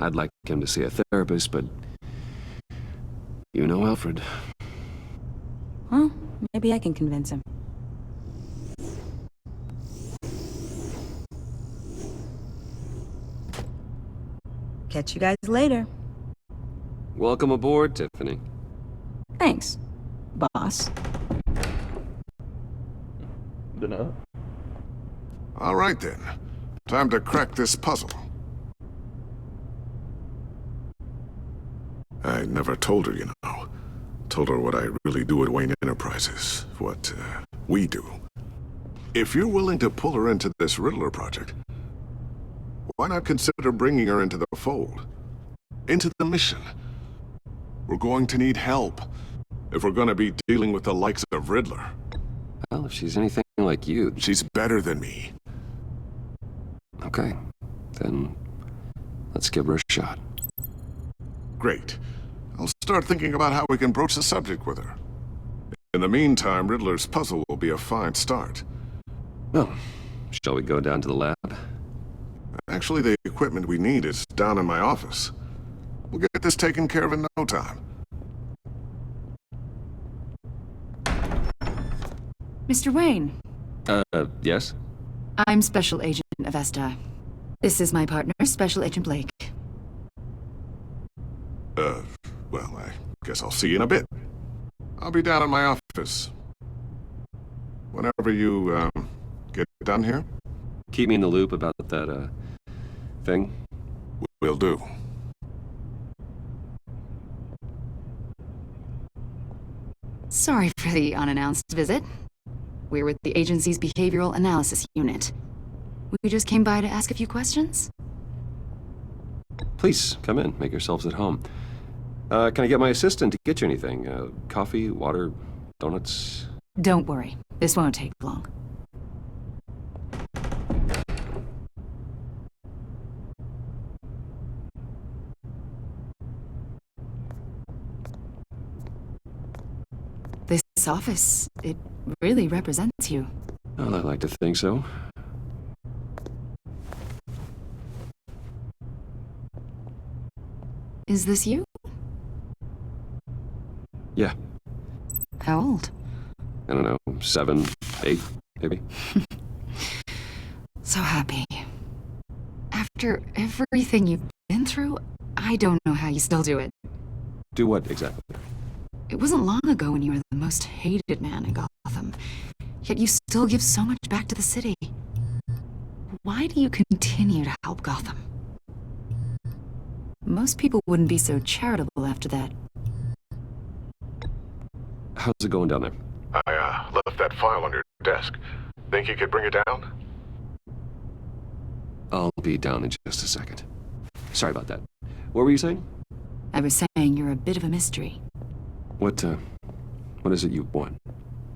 I'd like him to see a therapist, but... You know Alfred. Well, maybe I can convince him. Catch you guys later. Welcome aboard, Tiffany. Thanks, boss. De nada. All right then. Time to crack this puzzle. I never told her, you know. Told her what I really do at Wayne Enterprises. What we do. If you're willing to pull her into this Riddler project, why not consider bringing her into the fold? Into the mission? We're going to need help if we're going to be dealing with the likes of Riddler. Well, if she's anything like you... She's better than me. Okay. Then let's give her a shot. Great. I'll start thinking about how we can broach the subject with her. In the meantime, Riddler's puzzle will be a fine start. Well, shall we go down to the lab? Actually, the equipment we need is down in my office. We'll get this taken care of in no time. Mr. Wayne. Yes? I'm Special Agent of Esta. This is my partner, Special Agent Blake. Well, I guess I'll see you in a bit. I'll be down in my office. Whenever you, get done here. Keep me in the loop about that, thing. Will do. Sorry for the unannounced visit. We're with the agency's Behavioral Analysis Unit. We just came by to ask a few questions. Please, come in. Make yourselves at home. Can I get my assistant to get you anything? Coffee, water, donuts? Don't worry. This won't take long. This office, it really represents you. Well, I like to think so. Is this you? Yeah. How old? I don't know, 7, 8, maybe. So happy. After everything you've been through, I don't know how you still do it. Do what, exactly? It wasn't long ago when you were the most hated man in Gotham, yet you still give so much back to the city. Why do you continue to help Gotham? Most people wouldn't be so charitable after that. How's it going down there? I, left that file on your desk. Think you could bring it down? I'll be down in just a second. Sorry about that. What were you saying? I was saying you're a bit of a mystery. What is it you want?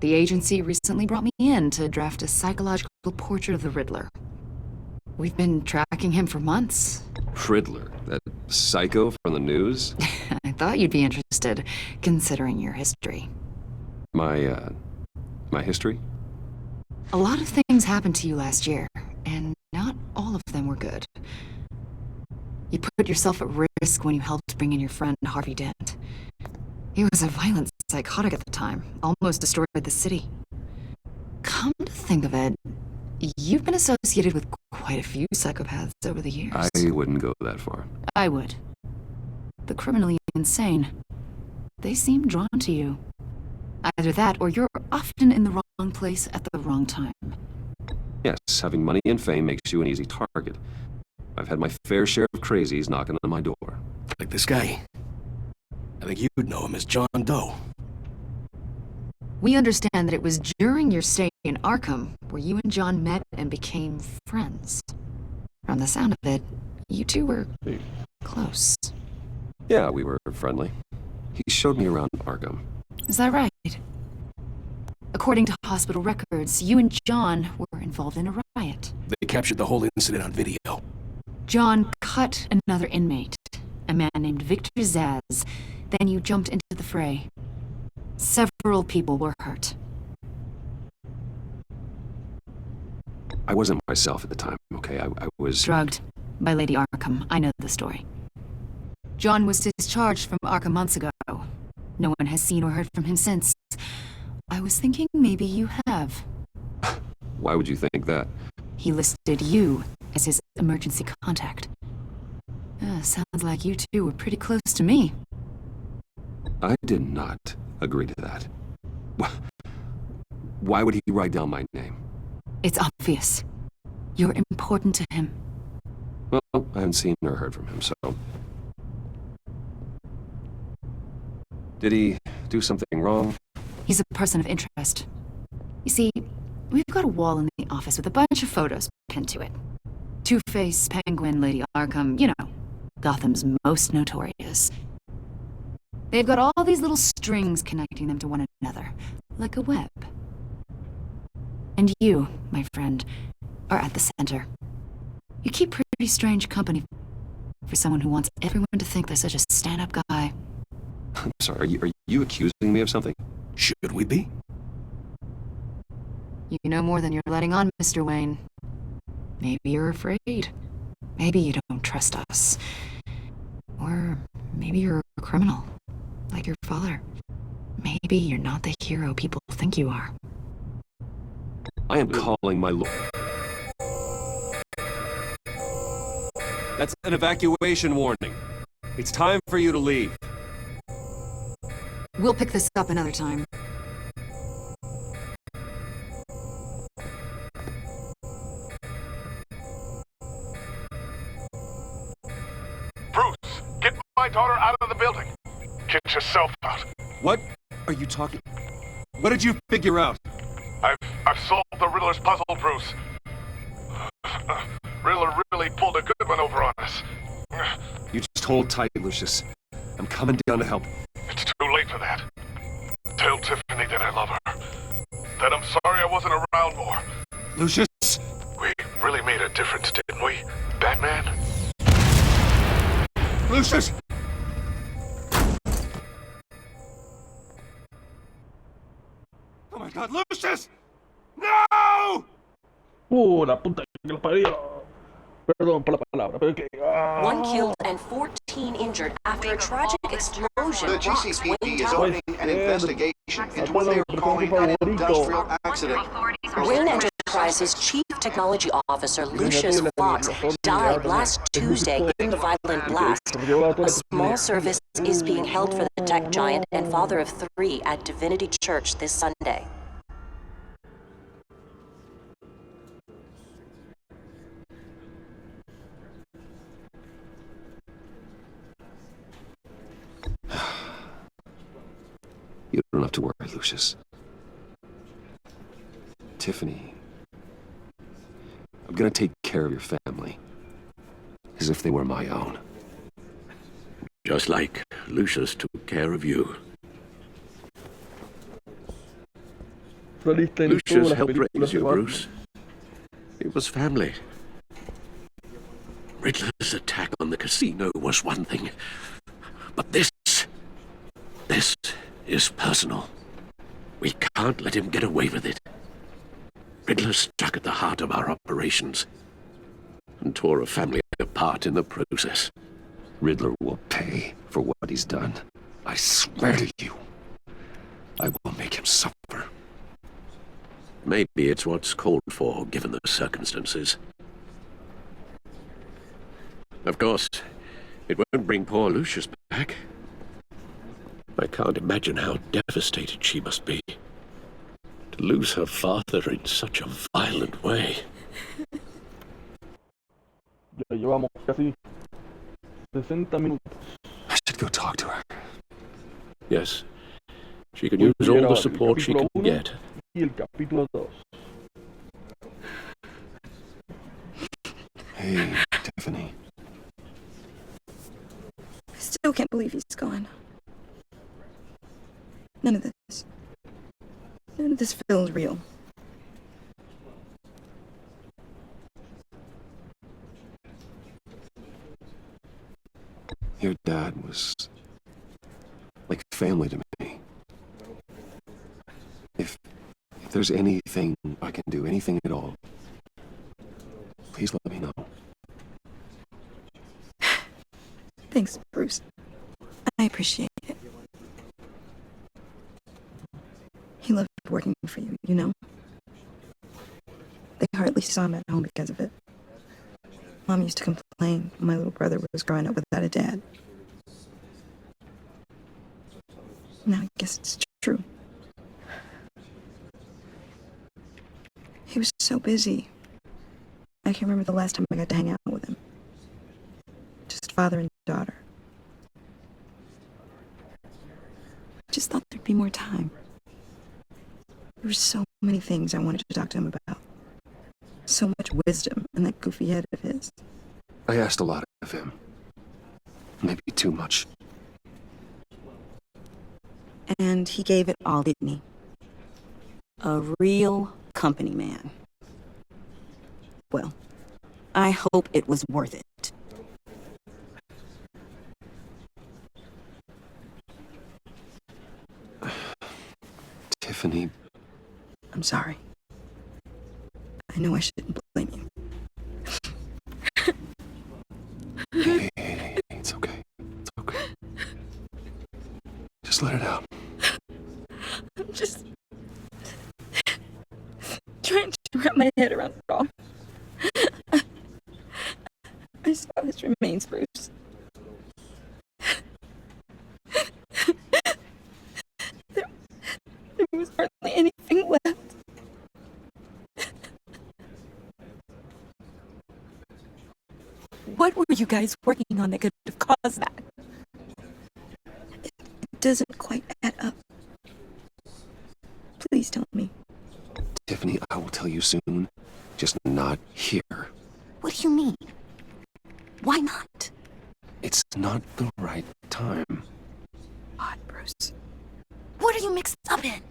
The agency recently brought me in to draft a psychological portrait of the Riddler. We've been tracking him for months. Riddler? That psycho from the news? I thought you'd be interested, considering your history. My history? A lot of things happened to you last year, and not all of them were good. You put yourself at risk when you helped bring in your friend Harvey Dent. He was a violent psychotic at the time, almost destroyed the city. Come to think of it, you've been associated with quite a few psychopaths over the years. I wouldn't go that far. I would. The criminally insane. They seem drawn to you. Either that, or you're often in the wrong place at the wrong time. Yes, having money and fame makes you an easy target. I've had my fair share of crazies knocking on my door. Like this guy. I think you'd know him as John Doe. We understand that it was during your stay in Arkham where you and John met and became friends. From the sound of it, you two were close. Yeah, we were friendly. He showed me around Arkham. Is that right? According to hospital records, you and John were involved in a riot. They captured the whole incident on video. John cut another inmate, a man named Victor Zaz. Then you jumped into the fray. Several people were hurt. I wasn't myself at the time, okay? I was... drugged by Lady Arkham. I know the story. John was discharged from Arkham months ago. No one has seen or heard from him since. I was thinking maybe you have. Why would you think that? He listed you as his emergency contact. Sounds like you two were pretty close to me. I did not agree to that. Why would he write down my name? It's obvious. You're important to him. Well, I haven't seen or heard from him, so... Did he do something wrong? He's a person of interest. You see, we've got a wall in the office with a bunch of photos pinned to it. Two-Face, Penguin, Lady Arkham, you know, Gotham's most notorious. They've got all these little strings connecting them to one another, like a web. And you, my friend, are at the center. You keep pretty strange company for someone who wants everyone to think they're such a stand-up guy. I'm sorry, are you accusing me of something? Should we be? You know more than you're letting on, Mr. Wayne. Maybe you're afraid. Maybe you don't trust us. Or maybe you're a criminal, like your father. Maybe you're not the hero people think you are. I am calling my lord. That's an evacuation warning. It's time for you to leave. We'll pick this up another time. Bruce, get my daughter out of the building. Get yourself out. What are you talking? What did you figure out? I've solved the Riddler's puzzle, Bruce. Riddler really pulled a good one over on us. You just hold tight, Lucius. I'm coming down to help. It's too late for that. Tell Tiffany that I love her. That I'm sorry I wasn't around more. Lucius! We really made a difference, didn't we, Batman? Lucius! Oh my God, Lucius! No! La puta que lo parió. Perdón por la palabra, pero que... One killed and 14 injured after a tragic explosion. The GCPD is opening an investigation into what they are calling an industrial accident. Wayne Enterprises Chief Technology Officer Lucius Fox died last Tuesday in the violent blast. A small service is being held for the tech giant and father of 3 at Divinity Church this Sunday. You don't have to worry, Lucius. Tiffany, I'm gonna take care of your family. As if they were my own. Just like Lucius took care of you. Lucius helped raise you, Bruce. It was family. Riddler's attack on the casino was one thing. But this is personal. We can't let him get away with it. Riddler struck at the heart of our operations and tore a family apart in the process. Riddler will pay for what he's done. I swear to you. I will make him suffer. Maybe it's what's called for, given the circumstances. Of course, it won't bring poor Lucius back. I can't imagine how devastated she must be. To lose her father in such a violent way. Ya llevamos casi 60 minutos. I should go talk to her. Yes. She could use all the support she can get. Y el capítulo 2. Hey, Tiffany. I still can't believe he's gone. None of this feels real. Your dad was like family to me. If there's anything I can do, anything at all, please let me know. Thanks, Bruce. I appreciate it. He loved working for you, you know? They hardly saw him at home because of it. Mom used to complain when my little brother was growing up without a dad. Now I guess it's true. He was so busy. I can't remember the last time I got to hang out with him. Just father and daughter. I just thought there'd be more time. There were so many things I wanted to talk to him about. So much wisdom in that goofy head of his. I asked a lot of him. Maybe too much. And he gave it all, didn't he? A real company man. Well, I hope it was worth it. Tiffany. I'm sorry. I know I shouldn't blame you. Hey, it's okay. It's okay. Just let it out. I'm just trying to wrap my head around it all. I saw his remains, Bruce. There was hardly anything left. What were you guys working on that could have caused that? It doesn't quite add up. Please tell me. Tiffany, I will tell you soon. Just not here. What do you mean? Why not? It's not the right time. God, Bruce. What are you mixed up in?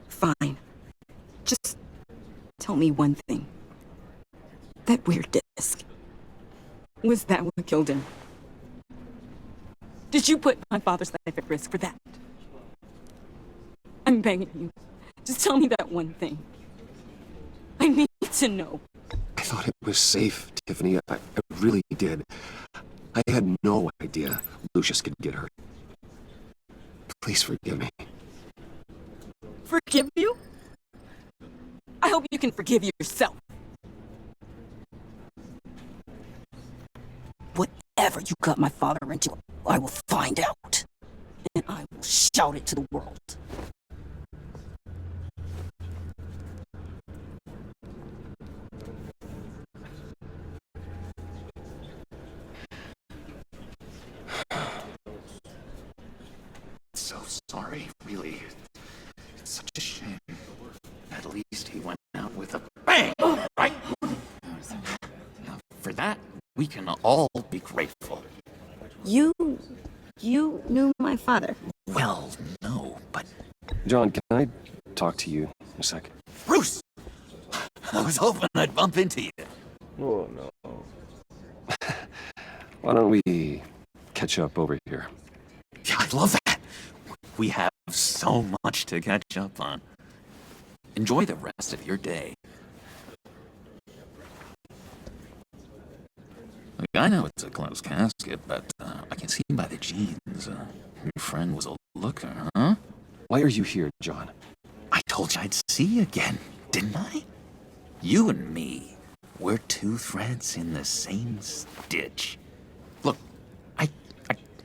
Fine. Just tell me one thing. That weird disc. Was that what killed him? Did you put my father's life at risk for that? I'm begging you. Just tell me that one thing. I need to know. I thought it was safe, Tiffany. I really did. I had no idea Lucius could get hurt. Please forgive me. Forgive you? I hope you can forgive yourself. Whatever you got my father into, I will find out. And I will shout it to the world. So sorry, really. It's such a shame. At least he went out with a bang, right? Now, for that, we can all be grateful. You knew my father. Well, no, but... John, can I talk to you a sec? Bruce! I was hoping I'd bump into you. Oh, no. Why don't we catch up over here? Yeah, I love that. We have so much to catch up on. Enjoy the rest of your day. Look, I know it's a closed casket, but I can see by the jeans. Your friend was a looker, huh? Why are you here, John? I told you I'd see you again, didn't I? You and me, we're two threads in the same stitch. Look, I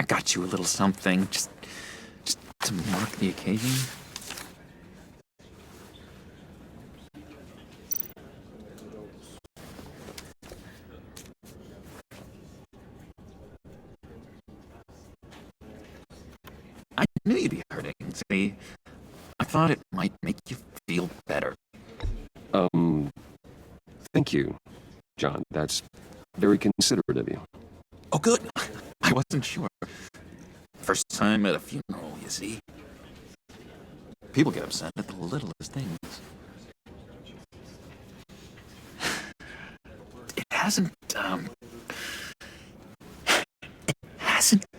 got you a little something, just to mark the occasion. I knew you'd be hurting. See, I thought it might make you feel better. Thank you, John. That's very considerate of you. Oh, good. I wasn't sure. First time at a funeral, you see. People get upset at the littlest things. It hasn't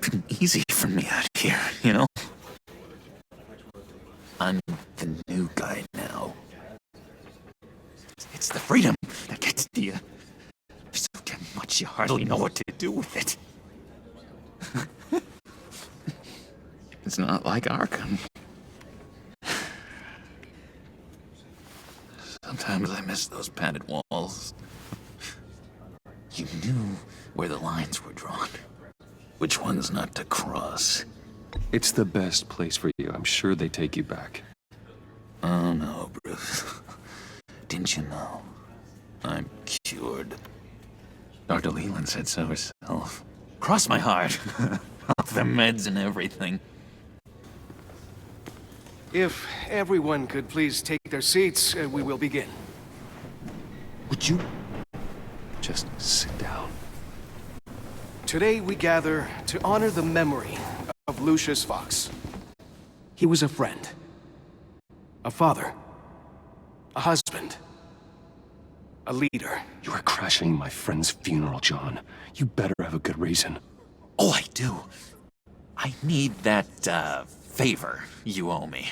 been easy for me out here, you know? I'm the new guy now. It's the freedom that gets to you. There's so damn much you hardly know what to do with it. It's not like Arkham. Sometimes I miss those padded walls. You knew where the lines were drawn. Which ones not to cross. It's the best place for you. I'm sure they take you back. Oh no, Bruce. Didn't you know? I'm cured. Dr. Leland said so herself. Cross my heart. Off the meds and everything. If everyone could please take their seats, we will begin. Would you just sit down? Today we gather to honor the memory of Lucius Fox. He was a friend, a father, a husband, a leader. You are crashing my friend's funeral, John. You better have a good reason. Oh, I do. I need that, favor you owe me.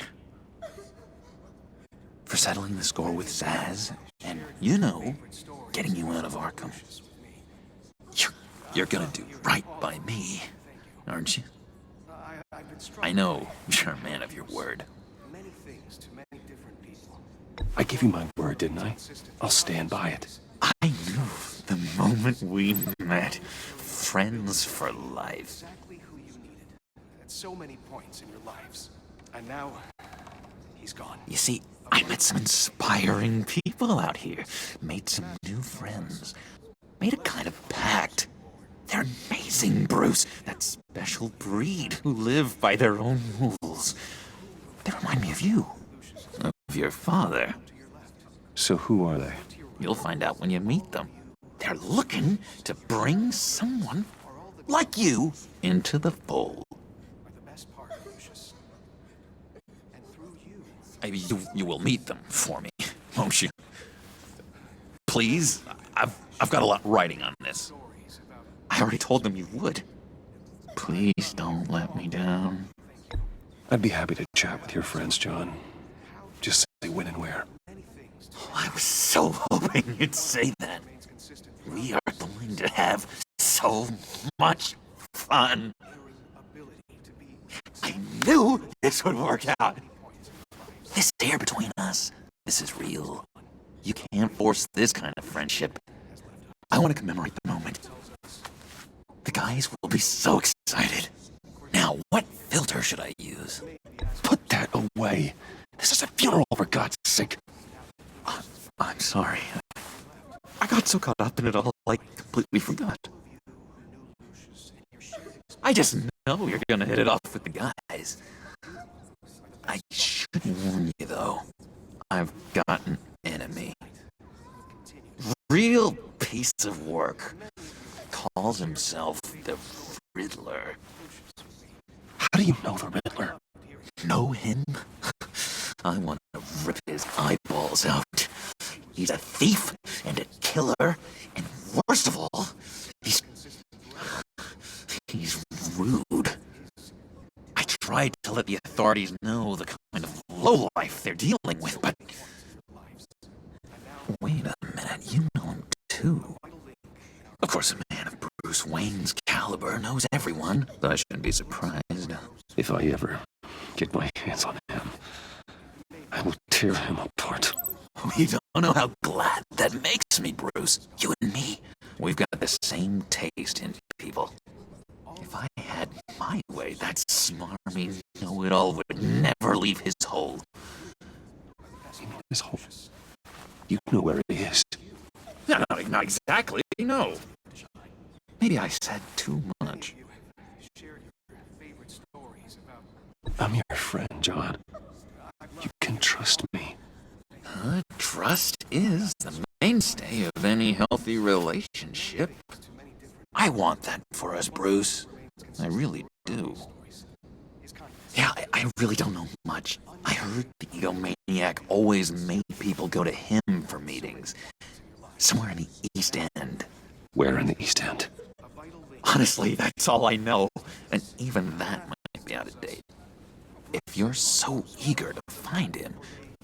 For settling the score with Zaz, and, you know, getting you out of Arkham. You're gonna do right by me, aren't you? I know you're a man of your word. I gave you my word, didn't I? I'll stand by it. I knew the moment we met. Friends for life. Exactly who you needed at so many points in your lives. And now, he's gone. You see, I met some inspiring people out here. Made some new friends. Made a kind of pact. They're amazing, Bruce. That special breed who live by their own rules. They remind me of you. Of your father. So who are they? You'll find out when you meet them. They're looking to bring someone like you into the fold. You will meet them for me, won't you? Please? I've got a lot riding on this. I already told them you would. Please don't let me down. I'd be happy to chat with your friends, John. Just say when and where. Oh, I was so hoping you'd say that. We are going to have so much fun. I knew this would work out. This air between us, this is real. You can't force this kind of friendship. I want to commemorate the moment. The guys will be so excited. Now, what filter should I use? Put that away. This is a funeral, for God's sake. I'm sorry. I got so caught up in it all, I completely forgot. I just know you're gonna hit it off with the guys. I should warn you, though. I've got an enemy. Real piece of work. Calls himself the Riddler. How do you know the Riddler? Know him? I want to rip his eyeballs out. He's a thief and a killer, and worst of all, he's rude. I tried to let the authorities know the kind of lowlife they're dealing with, but... Wait a minute, you know him too. Of course, a man of Bruce Wayne's caliber knows everyone, so I shouldn't be surprised. If I ever get my hands on him, I will tear him apart. You don't know how glad that makes me, Bruce. You and me, we've got the same taste in people. If I had my way, that smarmy know-it-all would never leave his hole. His hole? You know where he is. No, not exactly, no. Maybe I said too much. I'm your friend, John. You can trust me. Trust is the mainstay of any healthy relationship. I want that for us, Bruce. I really do. Yeah, I really don't know much. I heard the egomaniac always made people go to him for meetings. Somewhere in the East End. Where in the East End? Honestly, that's all I know. And even that might be out of date. If you're so eager to find him,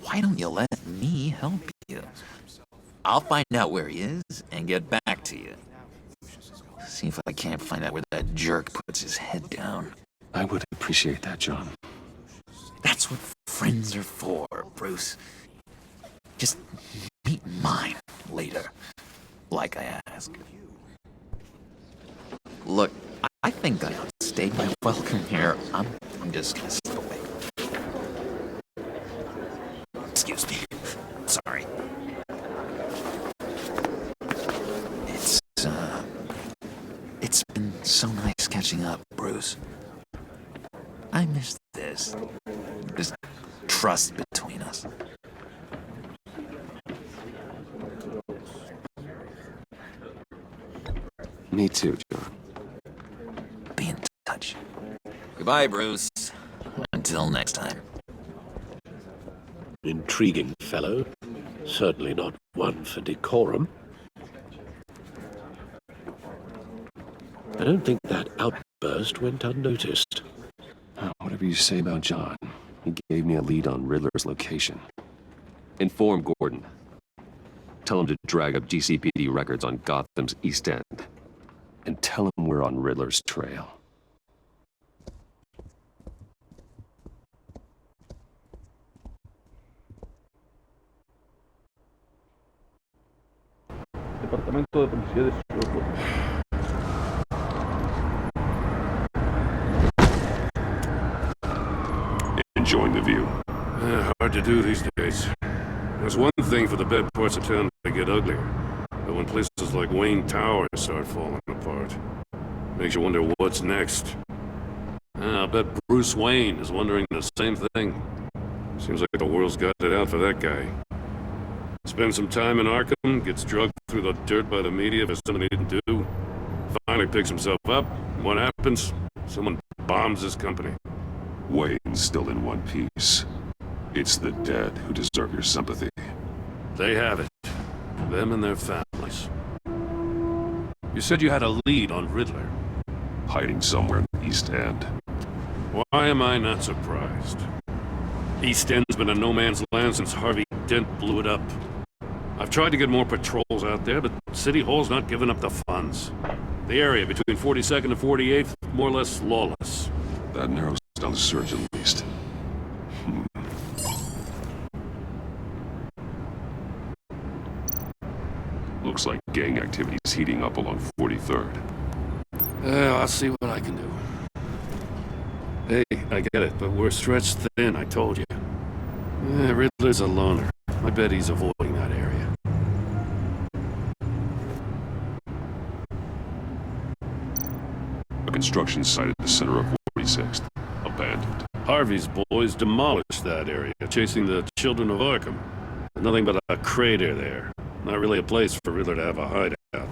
why don't you let me help you? I'll find out where he is and get back to you. See if I can't find out where that jerk puts his head down. I would appreciate that, John. That's what friends are for, Bruce. Just meet mine later, like I asked. Look, I think I outstayed my welcome here. I'm just gonna slip away. So nice catching up, Bruce. I miss this. This trust between us. Me too, John. Be in touch. Goodbye, Bruce. Until next time. Intriguing fellow. Certainly not one for decorum. I don't think that outburst went unnoticed. Whatever you say about John, he gave me a lead on Riddler's location. Inform Gordon. Tell him to drag up GCPD records on Gotham's East End. And tell him we're on Riddler's trail. Departamento de Policía de Ciudad Gótica. Enjoying the view. Hard to do these days. There's one thing for the bad parts of town to get uglier, but when places like Wayne Tower start falling apart, makes you wonder what's next. I'll bet Bruce Wayne is wondering the same thing. Seems like the world's got it out for that guy. Spends some time in Arkham, gets drugged through the dirt by the media for something he didn't do. Finally picks himself up. What happens? Someone bombs his company. Wayne's still in one piece. It's the dead who deserve your sympathy. They have it. Them and their families. You said you had a lead on Riddler. Hiding somewhere in the East End. Why am I not surprised? East End's been a no-man's land since Harvey Dent blew it up. I've tried to get more patrols out there, but City Hall's not giving up the funds. The area between 42nd and 48th, more or less lawless. That narrows down the search at least. Looks like gang activity's heating up along 43rd. I'll see what I can do. Hey, I get it, but we're stretched thin, I told you. Riddler's a loner. I bet he's avoiding that area. A construction site at the center of 46th. Abandoned. Harvey's boys demolished that area, chasing the children of Arkham. Nothing but a crater there. Not really a place for Riddler to have a hideout.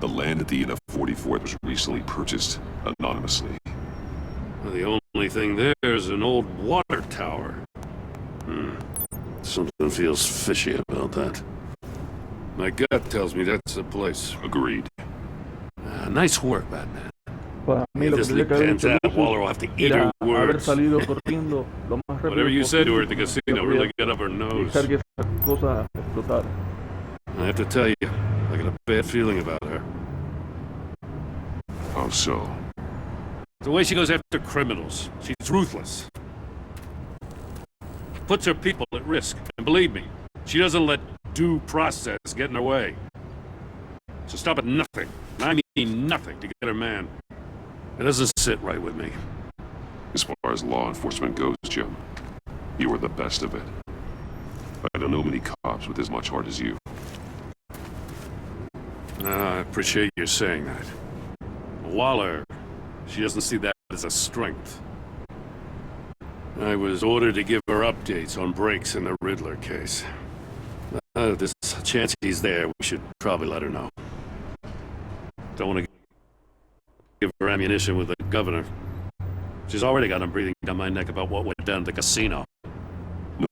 The land at the end of 44th was recently purchased anonymously. The only thing there is an old water tower. Something feels fishy about that. My gut tells me that's the place. Agreed. Nice work, Batman. Para mí lo que tendría que haber hecho Waller will have to eat her words. Whatever you said to her at the casino really got up her nose. I have to tell you, I got a bad feeling about her. How so? The way she goes after criminals. She's ruthless. Puts her people at risk. And believe me, she doesn't let due process get in her way. So stop at nothing. I mean nothing to get her man. It doesn't sit right with me. As far as law enforcement goes, Jim, you are the best of it. I don't know many cops with as much heart as you. I appreciate you saying that. Waller, she doesn't see that as a strength. I was ordered to give her updates on breaks in the Riddler case. There's a chance he's there. We should probably let her know. Don't want to give her ammunition with the governor. She's already got him breathing down my neck about what went down at the casino.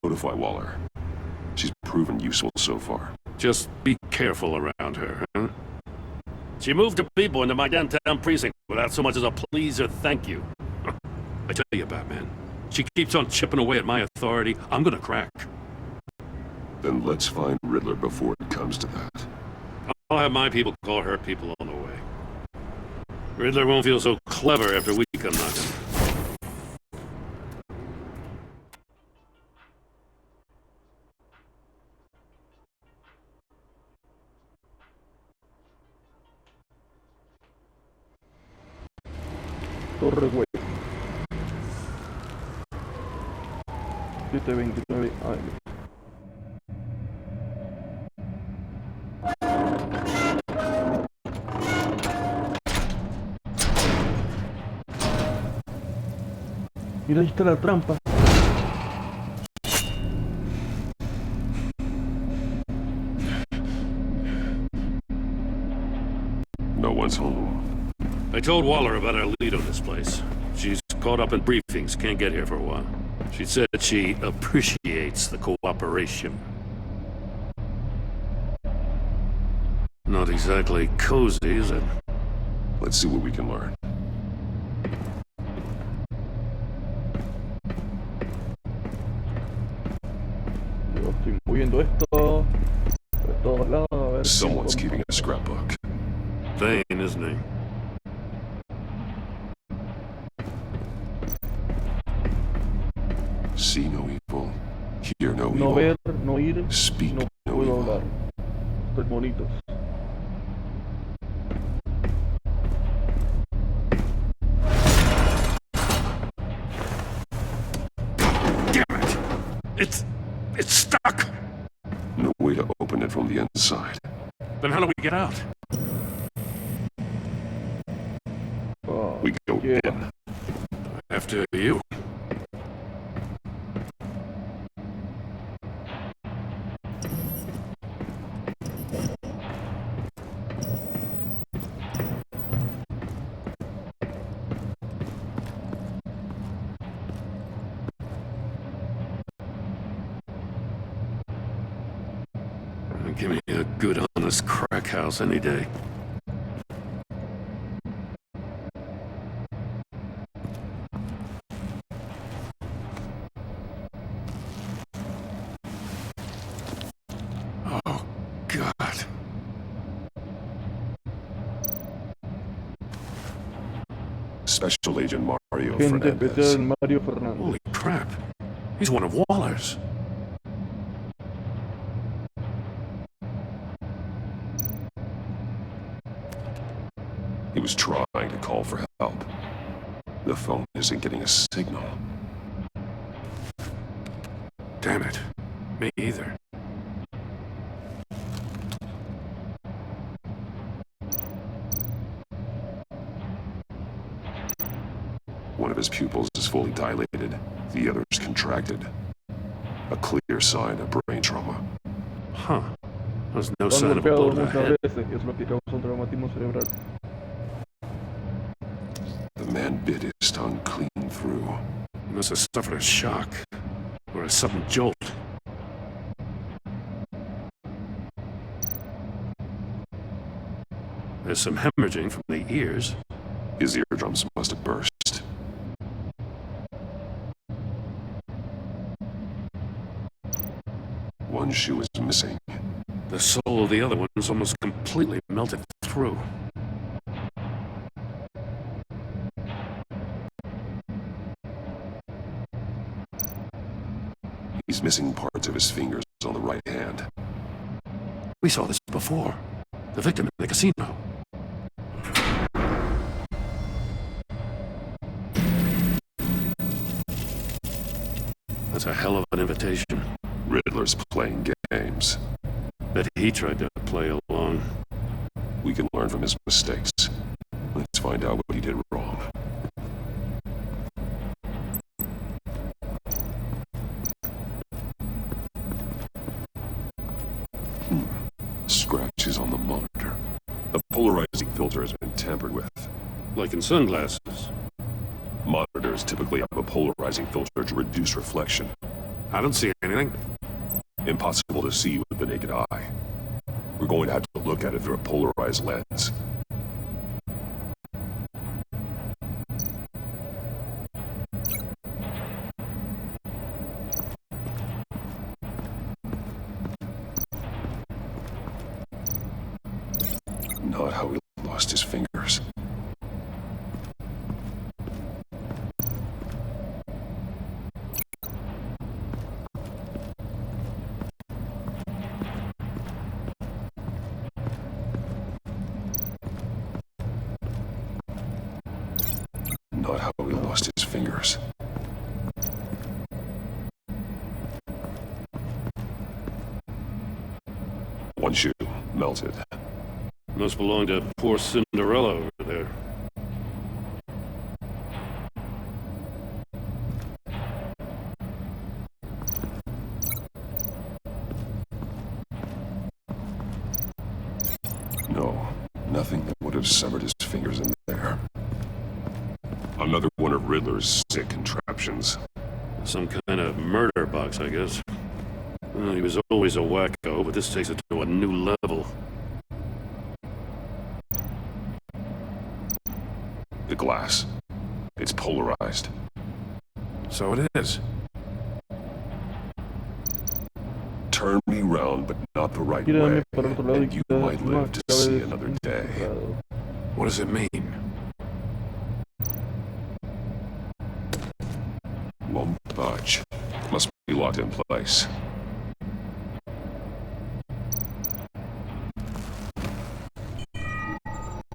Notify Waller. She's proven useful so far. Just be careful around her, huh? She moved her people into my downtown precinct without so much as a please or thank you. I tell you, Batman, she keeps on chipping away at my authority. I'm gonna crack. Then let's find Riddler before it comes to that. I'll have my people call her people on the way. Riddler won't feel so clever after we come knocking. Torre Güey. 7:29 AM. Mira, ahí está la trampa. No one's home. I told Waller about our lead on this place. She's caught up in briefings, can't get here for a while. She said she appreciates the cooperation. Not exactly cozy, is it? Let's see what we can learn. Yo estoy moviendo esto por todos lados, a ver. Someone's keeping a scrapbook. Vain, isn't he? See no evil, hear no No evil. ver, no ir, Speak no no puedo evil. hablar. Estoy bonitos. Damn it! It's stuck! No way to open it from the inside. Then how do we get out? Oh, We go yeah. in. After you. Give me a good, honest crack house any day. Oh, God. Special Agent Mario Gente Fernandez. especial Mario Fernández. Holy crap. He's one of Waller's. He was trying to call for help. The phone isn't getting a signal. Damn it. Me either. One of his pupils is fully dilated, the other's contracted. A clear sign of brain trauma. Huh. There's no Lo han sign of a golpeado blow to the muchas head. veces, que es lo que causa un traumatismo cerebral. The man bit his tongue clean through. He must have suffered a shock. Or a sudden jolt. There's some hemorrhaging from the ears. His eardrums must have burst. One shoe is missing. The sole of the other one's almost completely melted through. He's missing parts of his fingers on the right hand. We saw this before. The victim in the casino. That's a hell of an invitation. Riddler's playing games. Bet he tried to play along. We can learn from his mistakes. Let's find out what he did wrong. Scratches on the monitor. The polarizing filter has been tampered with. Like in sunglasses. Monitors typically have a polarizing filter to reduce reflection. I don't see anything. Impossible to see with the naked eye. We're going to have to look at it through a polarized lens. Not how he lost his fingers. Not how he lost his fingers. One shoe melted. Must belong to poor Cinderella over there. severed his fingers in there. Another one of Riddler's sick contraptions. Some kind of murder box, I guess. Well, he was always a wacko, but this takes it to a new level. The glass. It's polarized. So it is. Turn me round, but not the right way, and you might live to see another day. What does it mean? Won't budge. Must be locked in place.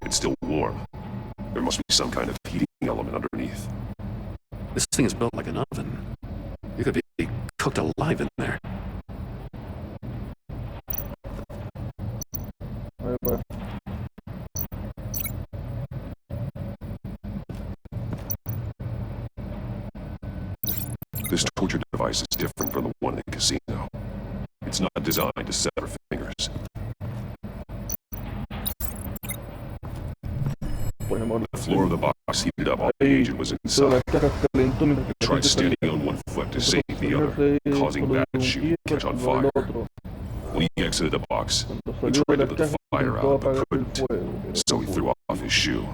It's still warm. There must be some kind of heating element underneath. This thing is built like an oven. You could be cooked alive in there. This torture device is different from the one in the casino. It's not designed to sever fingers. The floor of the box heated up while the agent was inside. He tried standing on one foot to save the other, causing that shoe to catch on fire. When he exited the box, he tried to put the fire out but couldn't, so he threw off his shoe.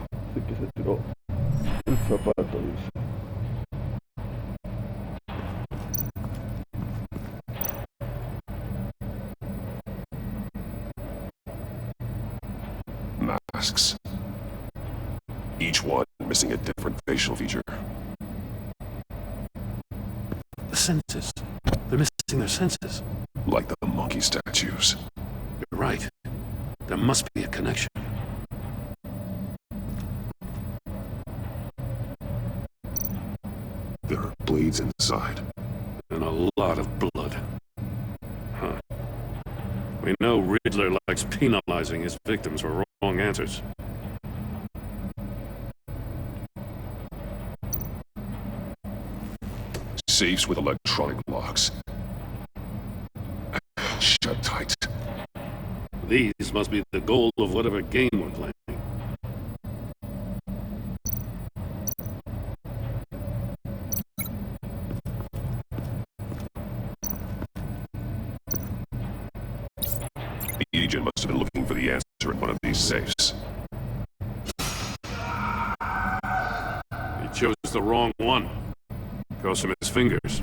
Masks. Each one missing a different facial feature. The senses. They're missing their senses. Like the monkey statues. You're right. There must be a connection. There are blades inside. And a lot of blood. Huh. We know Riddler likes penalizing his victims for wrong answers. Safes with electronic locks. Shut tight. These must be the goal of whatever game we're playing. The agent must have been looking for the answer in one of these safes. He chose the wrong one. Cost him his fingers.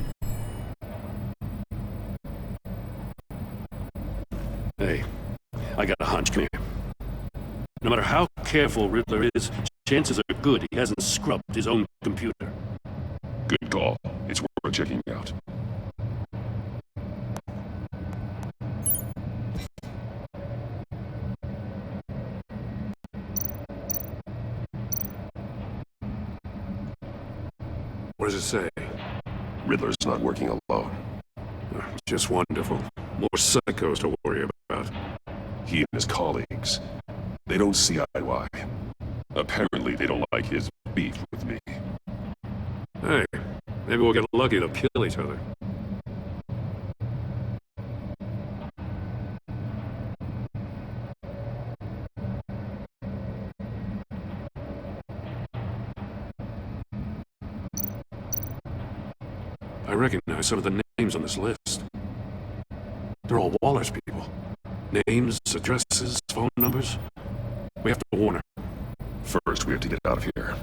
Hey, I got a hunch. Come here. No matter how careful Riddler is, chances are good he hasn't scrubbed his own computer. Good call. It's worth checking out. What does it say? Riddler's not working alone. Just wonderful. More psychos to worry about. He and his colleagues. They don't see eye to eye. Apparently they don't like his beef with me. Hey, maybe we'll get lucky to kill each other. I recognize some of the names on this list. They're all Waller's people. Names, addresses, phone numbers. We have to warn her. First, we have to get out of here.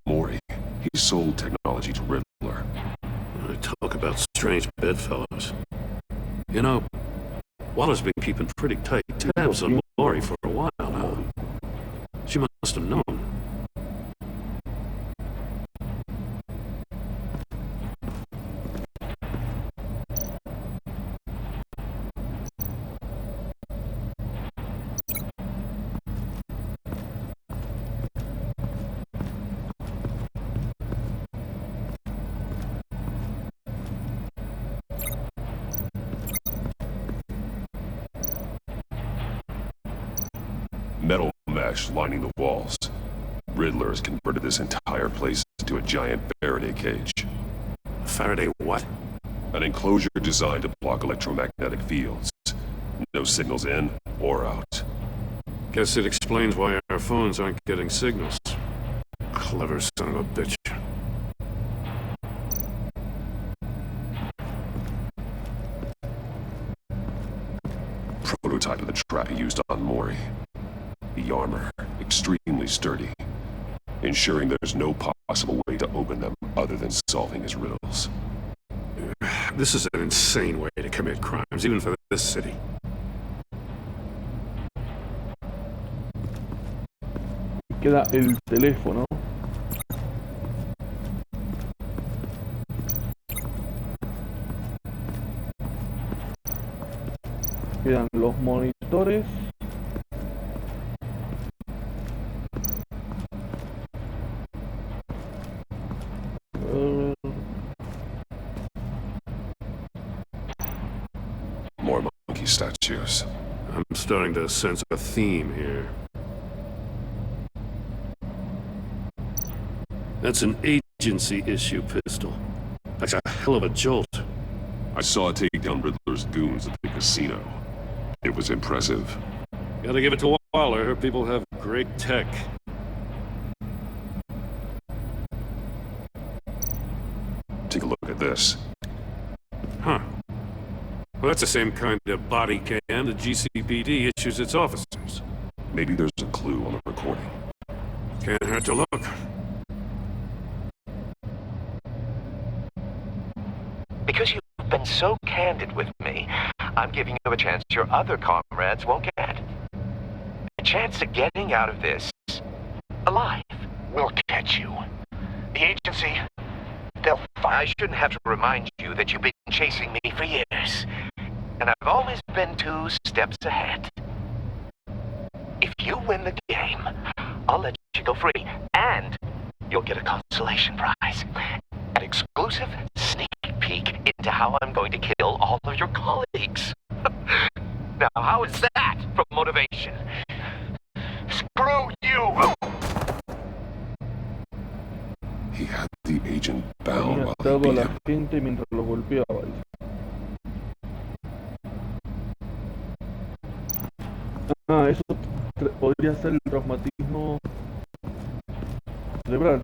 Mori. He sold technology to Riddler. Talk about strange bedfellows. You know, Waller's been keeping pretty tight tabs on Mori for a while now. She must have known. Metal mesh lining the walls. Riddler has converted this entire place into a giant Faraday cage. Faraday what? An enclosure designed to block electromagnetic fields. No signals in or out. Guess it explains why our phones aren't getting signals. Clever son of a bitch. Prototype of the trap he used on Mori. The armor, extremely sturdy, ensuring there's no possible way to open them other than solving his riddles. This is an insane way to commit crimes, even for this city. Queda el teléfono. Quedan los monitores. More monkey statues. I'm starting to sense a theme here. That's an agency issue pistol. That's a hell of a jolt. I saw it take down Riddler's goons at the casino. It was impressive. Gotta give it to Waller. Her people have great tech. Take a look at this. Huh. Well, that's the same kind of body cam the GCPD issues its officers. Maybe there's a clue on the recording. Can't hurt to look. Because you've been so candid with me, I'm giving you a chance your other comrades won't get. A chance of getting out of this alive. We'll catch you. The agency, they'll find. I shouldn't have to remind you that you've been chasing me for years. And I've always been 2 steps ahead. If you win the game, I'll let you go free. And you'll get a consolation prize. An exclusive sneak peek into how I'm going to kill all of your colleagues. Now, how is that for motivation? Screw you! He had the agent bound while he Atado a beat la him. gente mientras lo golpeaba. Eso podría ser el traumatismo cerebral.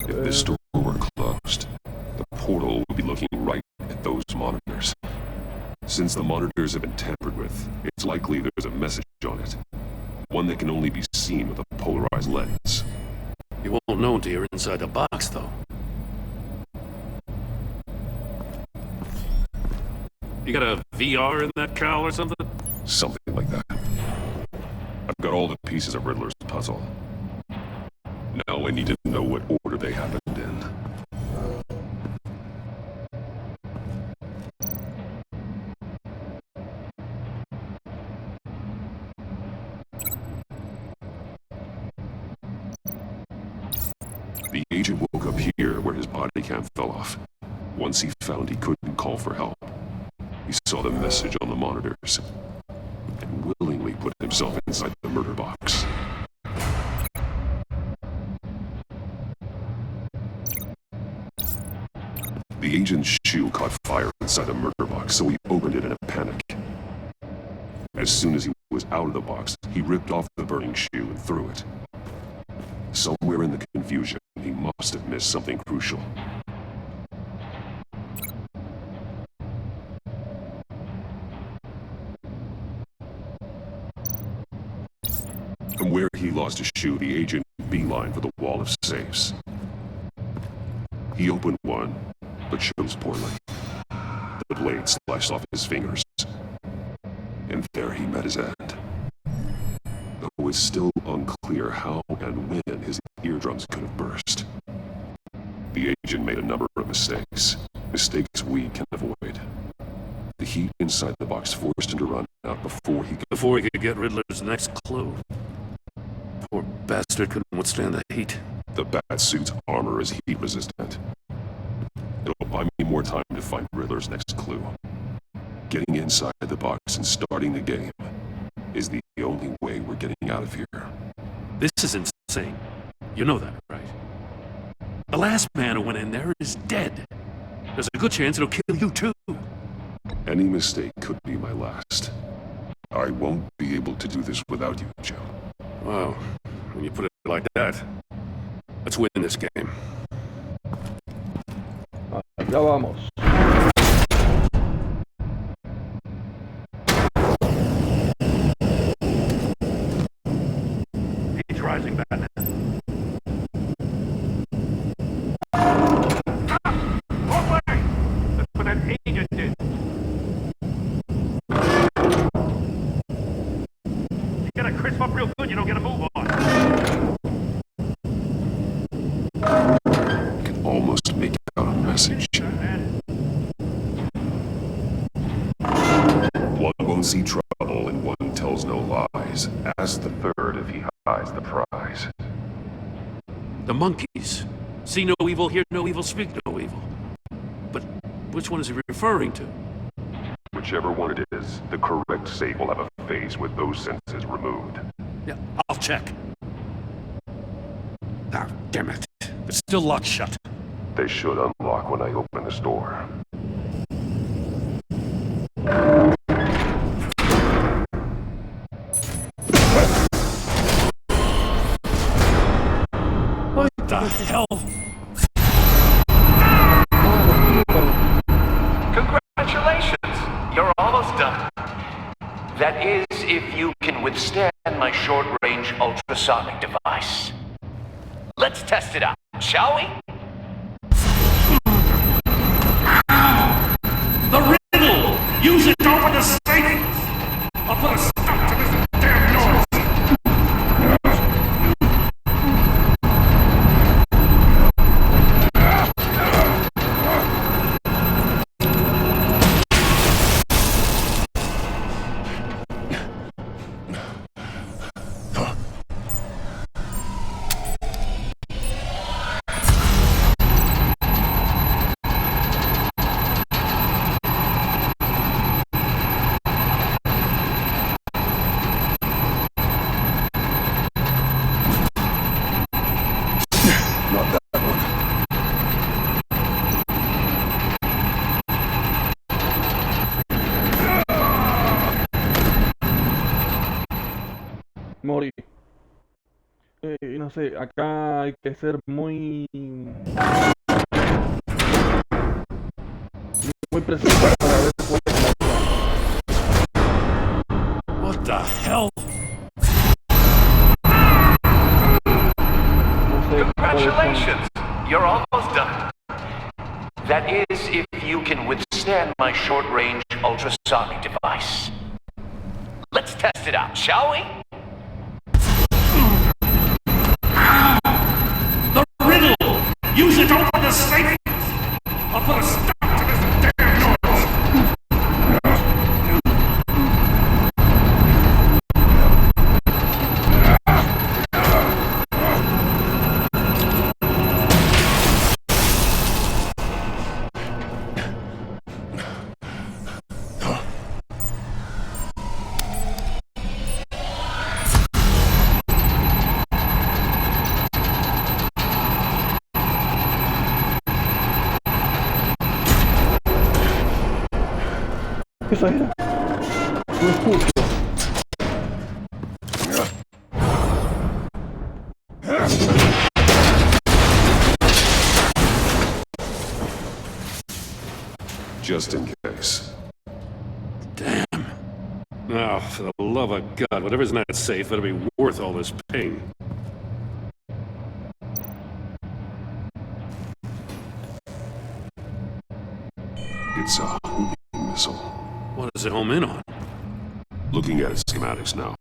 If this door were closed, the portal would be looking right at those monitors. Since the monitors have been tampered with, it's likely there's a message on it. One that can only be seen with a polarized lens. You won't know until you're inside the box, though. You got a VR in that cowl or something? Something like that. I've got all the pieces of Riddler's puzzle. Now I need to know what order they happened in. The agent woke up here where his body cam fell off. Once he found he couldn't call for help, he saw the message on the monitors and willingly put himself inside the murder box. The agent's shoe caught fire inside the murder box, so he opened it in a panic. As soon as he was out of the box, he ripped off the burning shoe and threw it. Somewhere in the confusion, he must have missed something crucial. From where he lost his shoe, the agent beelined for the wall of safes. He opened one, but chose poorly. The blade slashed off his fingers, and there he met his end. though it's still unclear how and when his eardrums could have burst. The agent made a number of mistakes. Mistakes we can avoid. The heat inside the box forced him to run out before he could get Riddler's next clue. Poor bastard couldn't withstand the heat. The Batsuit's armor is heat resistant. It'll buy me more time to find Riddler's next clue. Getting inside the box and starting the game is the only way we're getting out of here. This is insane. You know that, right? The last man who went in there is dead. There's a good chance it'll kill you too. Any mistake could be my last. I won't be able to do this without you, Joe. Well, when you put it like that, let's win this game. Allá vamos. He's rising, Batman. That's what that agent did. You gotta crisp up real good, you don't get a move on. I can almost make out a message. One won't see trouble and one tells no lies. Ask the third if he hides the prize. The monkeys. See no evil, hear no evil, speak no evil. But which one is he referring to? Whichever one it is, the correct safe will have a face with those senses removed. Yeah, I'll check. Ah, damn it. It's still locked shut. They should unlock when I open this door. What the hell? Congratulations! You're almost done. That is, if you can withstand my short-range ultrasonic device. Let's test it out, shall we? The riddle! Use it to open the safe! I'll put a stop to this damn noise! Mori. No sé, acá hay que ser muy preciso para ver cuál es la otra. What the hell? Congratulations! You're almost done. That is, if you can withstand my short-range ultrasonic device. Let's test it out, shall we? The riddle! Use it to open the safe! I'll put a stop to this damn noise! Esa era. No escucho. Just in case. Damn. Oh, for the love of God, whatever's in that safe better be worth all this pain. It's a homing missile. What does it home in on? Looking at its schematics now.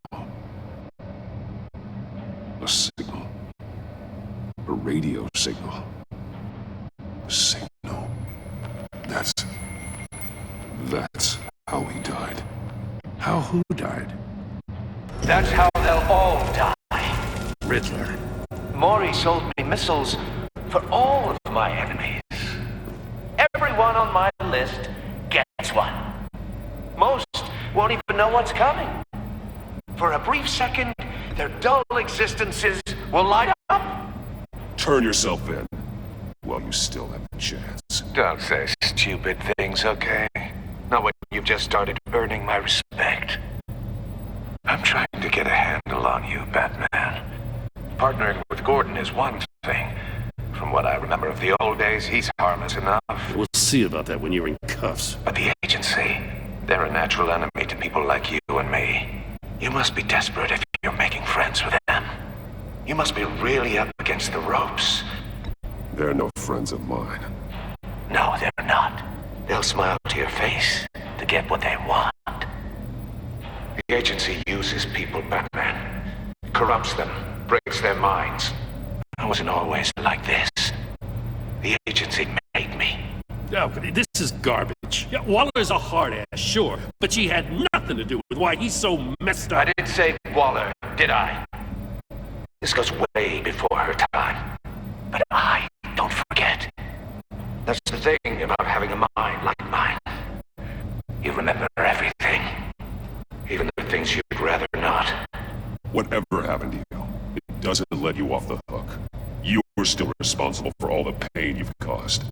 A signal. A radio signal. A signal. That's how he died. How who died? That's how they'll all die. Riddler. Maury sold me missiles for all of my enemies. Everyone on my list gets one. Most won't even know what's coming. For a brief second, their dull existences will light up. Turn yourself in while you still have the chance. Don't say stupid things, okay? Not when you've just started earning my respect. I'm trying to get a handle on you, Batman. Partnering with Gordon is one thing. From what I remember of the old days, he's harmless enough. We'll see about that when you're in cuffs. But the agency, they're a natural enemy to people like you and me. You must be desperate if you're making friends with them. You must be really up against the ropes. They're no friends of mine. No, they're not. They'll smile to your face to get what they want. The agency uses people, Batman. Corrupts them, breaks their minds. I wasn't always like this. The agency made me. Oh, this is garbage. Yeah, Waller's a hard ass, sure, but she had nothing to do with why he's so messed up. I didn't say Waller, did I? This goes way before her time. But I don't forget. That's the thing about having a mind like mine. You remember everything. Even the things you'd rather not. Whatever happened to you, it doesn't let you off the hook. You're still responsible for all the pain you've caused.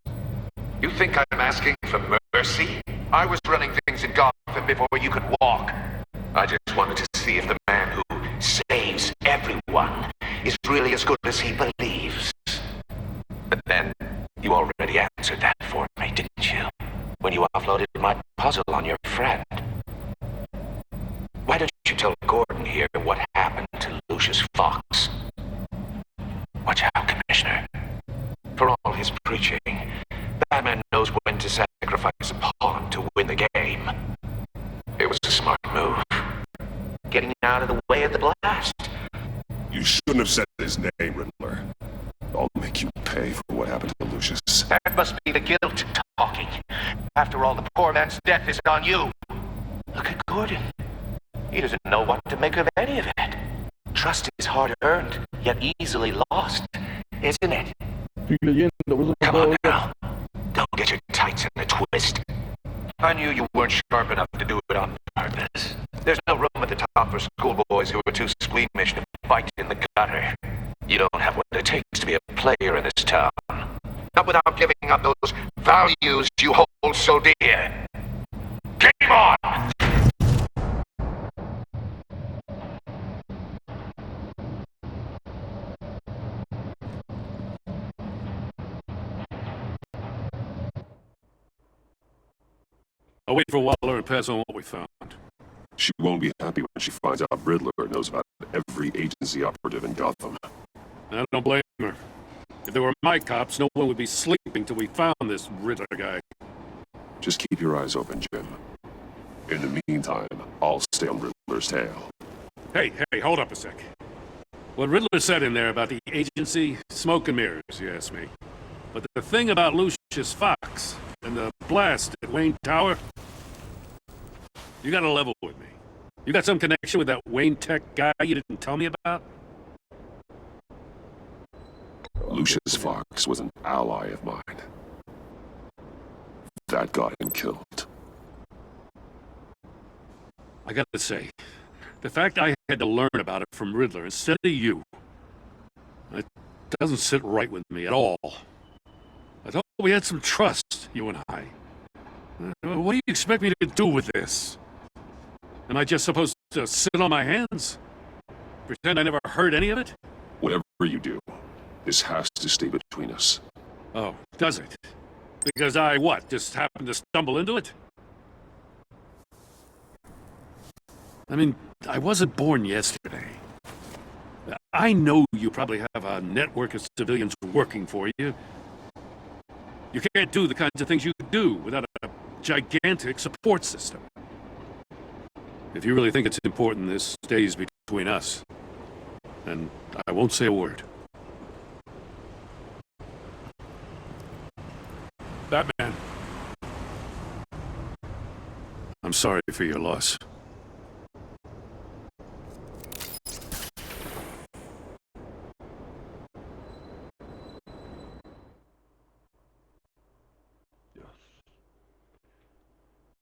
You think I'm asking for mercy? I was running things in Gotham before you could walk. I just wanted to see if the man who saves everyone is really as good as he believes. But then, you already answered that for me, didn't you? When you offloaded my puzzle on your friend. Why don't you tell Gordon here what happened to Lucius Fox? Watch out, Commissioner. For all his preaching, Batman knows when to sacrifice a pawn to win the game. It was a smart move. Getting out of the way of the blast. You shouldn't have said his name, Riddler. I'll make you pay for what happened to Lucius. That must be the guilt talking. After all, the poor man's death is on you. Look at Gordon. He doesn't know what to make of any of it. Trust is hard-earned, yet easily lost, isn't it? Come on now. Don't get your tights in a twist. I knew you weren't sharp enough to do it on purpose. There's no room at the top for schoolboys who are too squeamish to fight in the gutter. You don't have what it takes to be a player in this town. Not without giving up those values you hold so dear. Game on! I'll wait for Waller and pass on what we found. She won't be happy when she finds out Riddler knows about every agency operative in Gotham. I don't blame her. If they were my cops, no one would be sleeping till we found this Riddler guy. Just keep your eyes open, Jim. In the meantime, I'll stay on Riddler's tail. Hey, hold up a sec. What Riddler said in there about the agency, smoke and mirrors, you ask me. But the thing about Lucius Fox and the blast at Wayne Tower, you gotta level with me. You got some connection with that Wayne Tech guy you didn't tell me about? Lucius Fox was an ally of mine. That got him killed. I gotta say, the fact I had to learn about it from Riddler instead of you, it doesn't sit right with me at all. I thought we had some trust, you and I. What do you expect me to do with this? Am I just supposed to sit on my hands? Pretend I never heard any of it? Whatever you do, this has to stay between us. Oh, does it? Because I, what, just happened to stumble into it? I mean, I wasn't born yesterday. I know you probably have a network of civilians working for you. You can't do the kinds of things you do without a gigantic support system. If you really think it's important this stays between us, and I won't say a word. Batman. I'm sorry for your loss.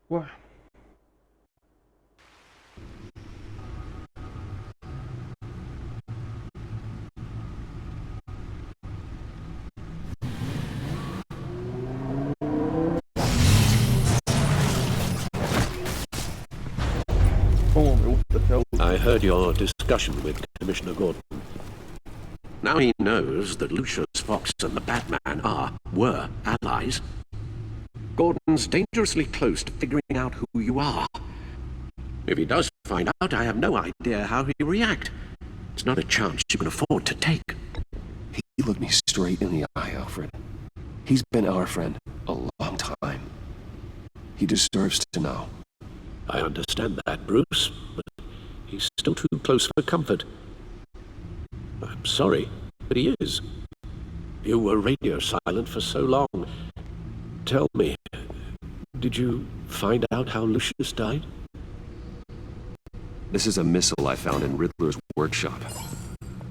What? I heard your discussion with Commissioner Gordon. Now he knows that Lucius Fox and the Batman were allies. Gordon's dangerously close to figuring out who you are. If he does find out, I have no idea how he'll react. It's not a chance you can afford to take. He looked me straight in the eye, Alfred. He's been our friend a long time. He deserves to know. I understand that, Bruce, but he's still too close for comfort. I'm sorry, but he is. You were radio silent for so long. Tell me, did you find out how Lucius died? This is a missile I found in Riddler's workshop.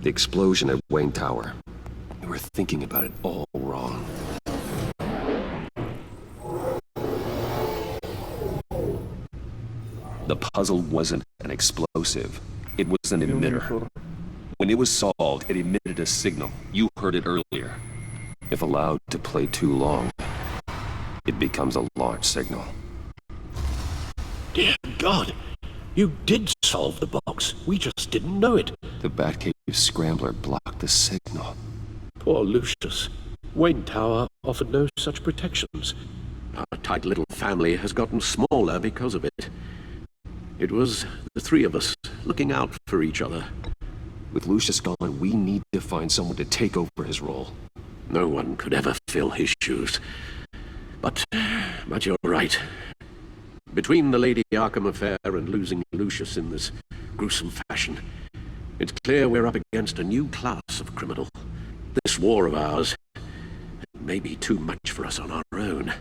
The explosion at Wayne Tower. We were thinking about it all wrong. The puzzle wasn't an explosive. It was an emitter. When it was solved, it emitted a signal. You heard it earlier. If allowed to play too long, it becomes a launch signal. Dear God! You did solve the box. We just didn't know it. The Batcave scrambler blocked the signal. Poor Lucius. Wayne Tower offered no such protections. Our tight little family has gotten smaller because of it. It was the three of us looking out for each other. With Lucius gone, we need to find someone to take over his role. No one could ever fill his shoes. But you're right. Between the Lady Arkham affair and losing Lucius in this gruesome fashion, it's clear we're up against a new class of criminal. This war of ours may be too much for us on our own.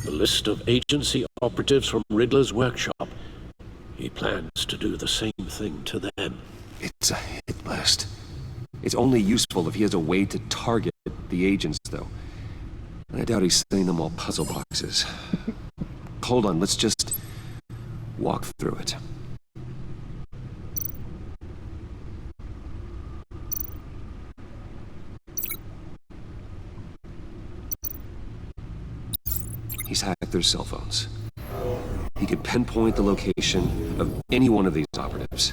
The list of agency operatives from Riddler's workshop. He plans to do the same thing to them. It's a hit list. It's only useful if he has a way to target the agents, though. I doubt he's sending them all puzzle boxes. Hold on, let's just walk through it. He's hacked their cell phones. He can pinpoint the location of any one of these operatives.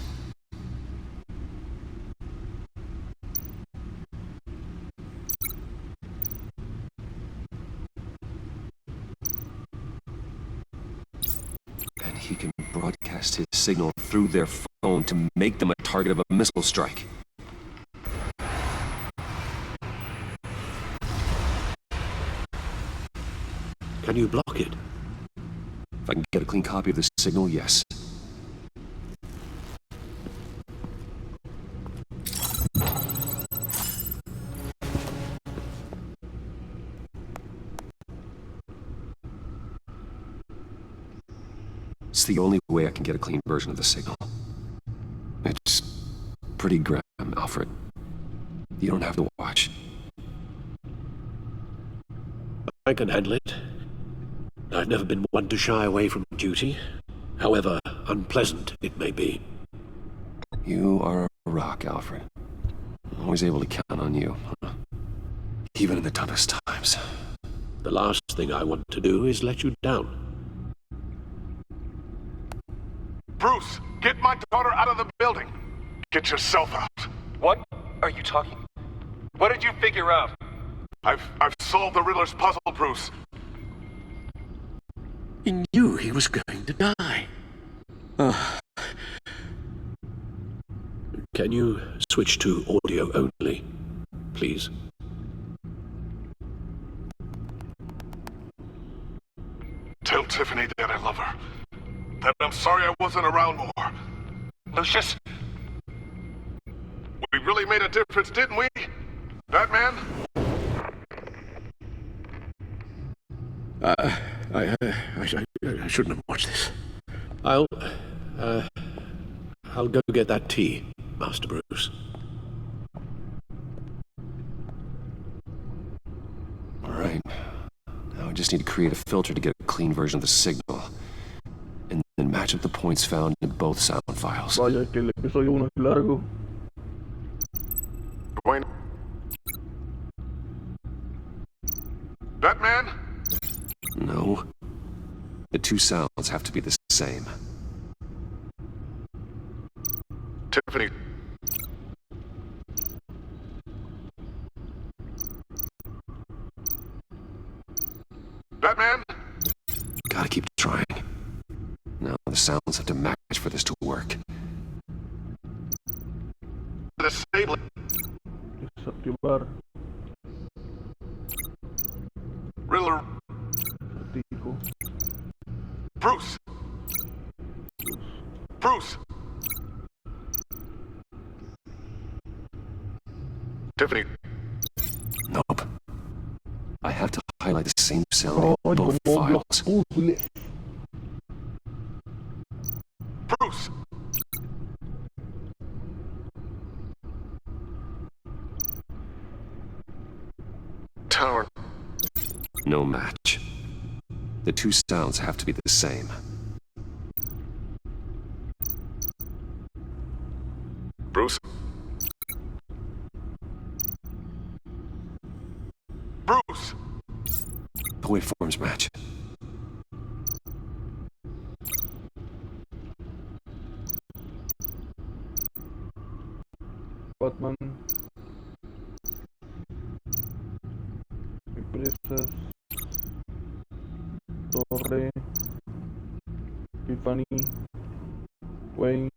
And he can broadcast his signal through their phone to make them a target of a missile strike. Can you block it? If I can get a clean copy of the signal, yes. It's the only way I can get a clean version of the signal. It's pretty grim, Alfred. You don't have to watch. I can handle it. I've never been one to shy away from duty, however unpleasant it may be. You are a rock, Alfred. I'm always able to count on you, even in the toughest times. The last thing I want to do is let you down. Bruce, get my daughter out of the building. Get yourself out. What are you talking? What did you figure out? I've solved the Riddler's puzzle, Bruce. He knew he was going to die. Can you switch to audio only, please? Tell Tiffany that I love her. That I'm sorry I wasn't around more. Lucius? We really made a difference, didn't we? Batman? I shouldn't have watched this. I'll go get that tea, Master Bruce. All right. Now I just need to create a filter to get a clean version of the signal. And then match up the points found in both sound files. Vaya, que el episodio 1 es largo. Dwayne? Batman? No. The two sounds have to be the same. Tiffany. Batman? Gotta keep trying. Now the sounds have to match for this to work. Disable. Desactivar. Riddler. Dijo. Bruce. Bruce. Tiffany. Nope. I have to highlight the same sound in both files. Bruce. Tower. No match. The two sounds have to be the same. Bruce. Bruce. The waveforms match. Batman. Empresas. Torre. Tiffany. Wayne.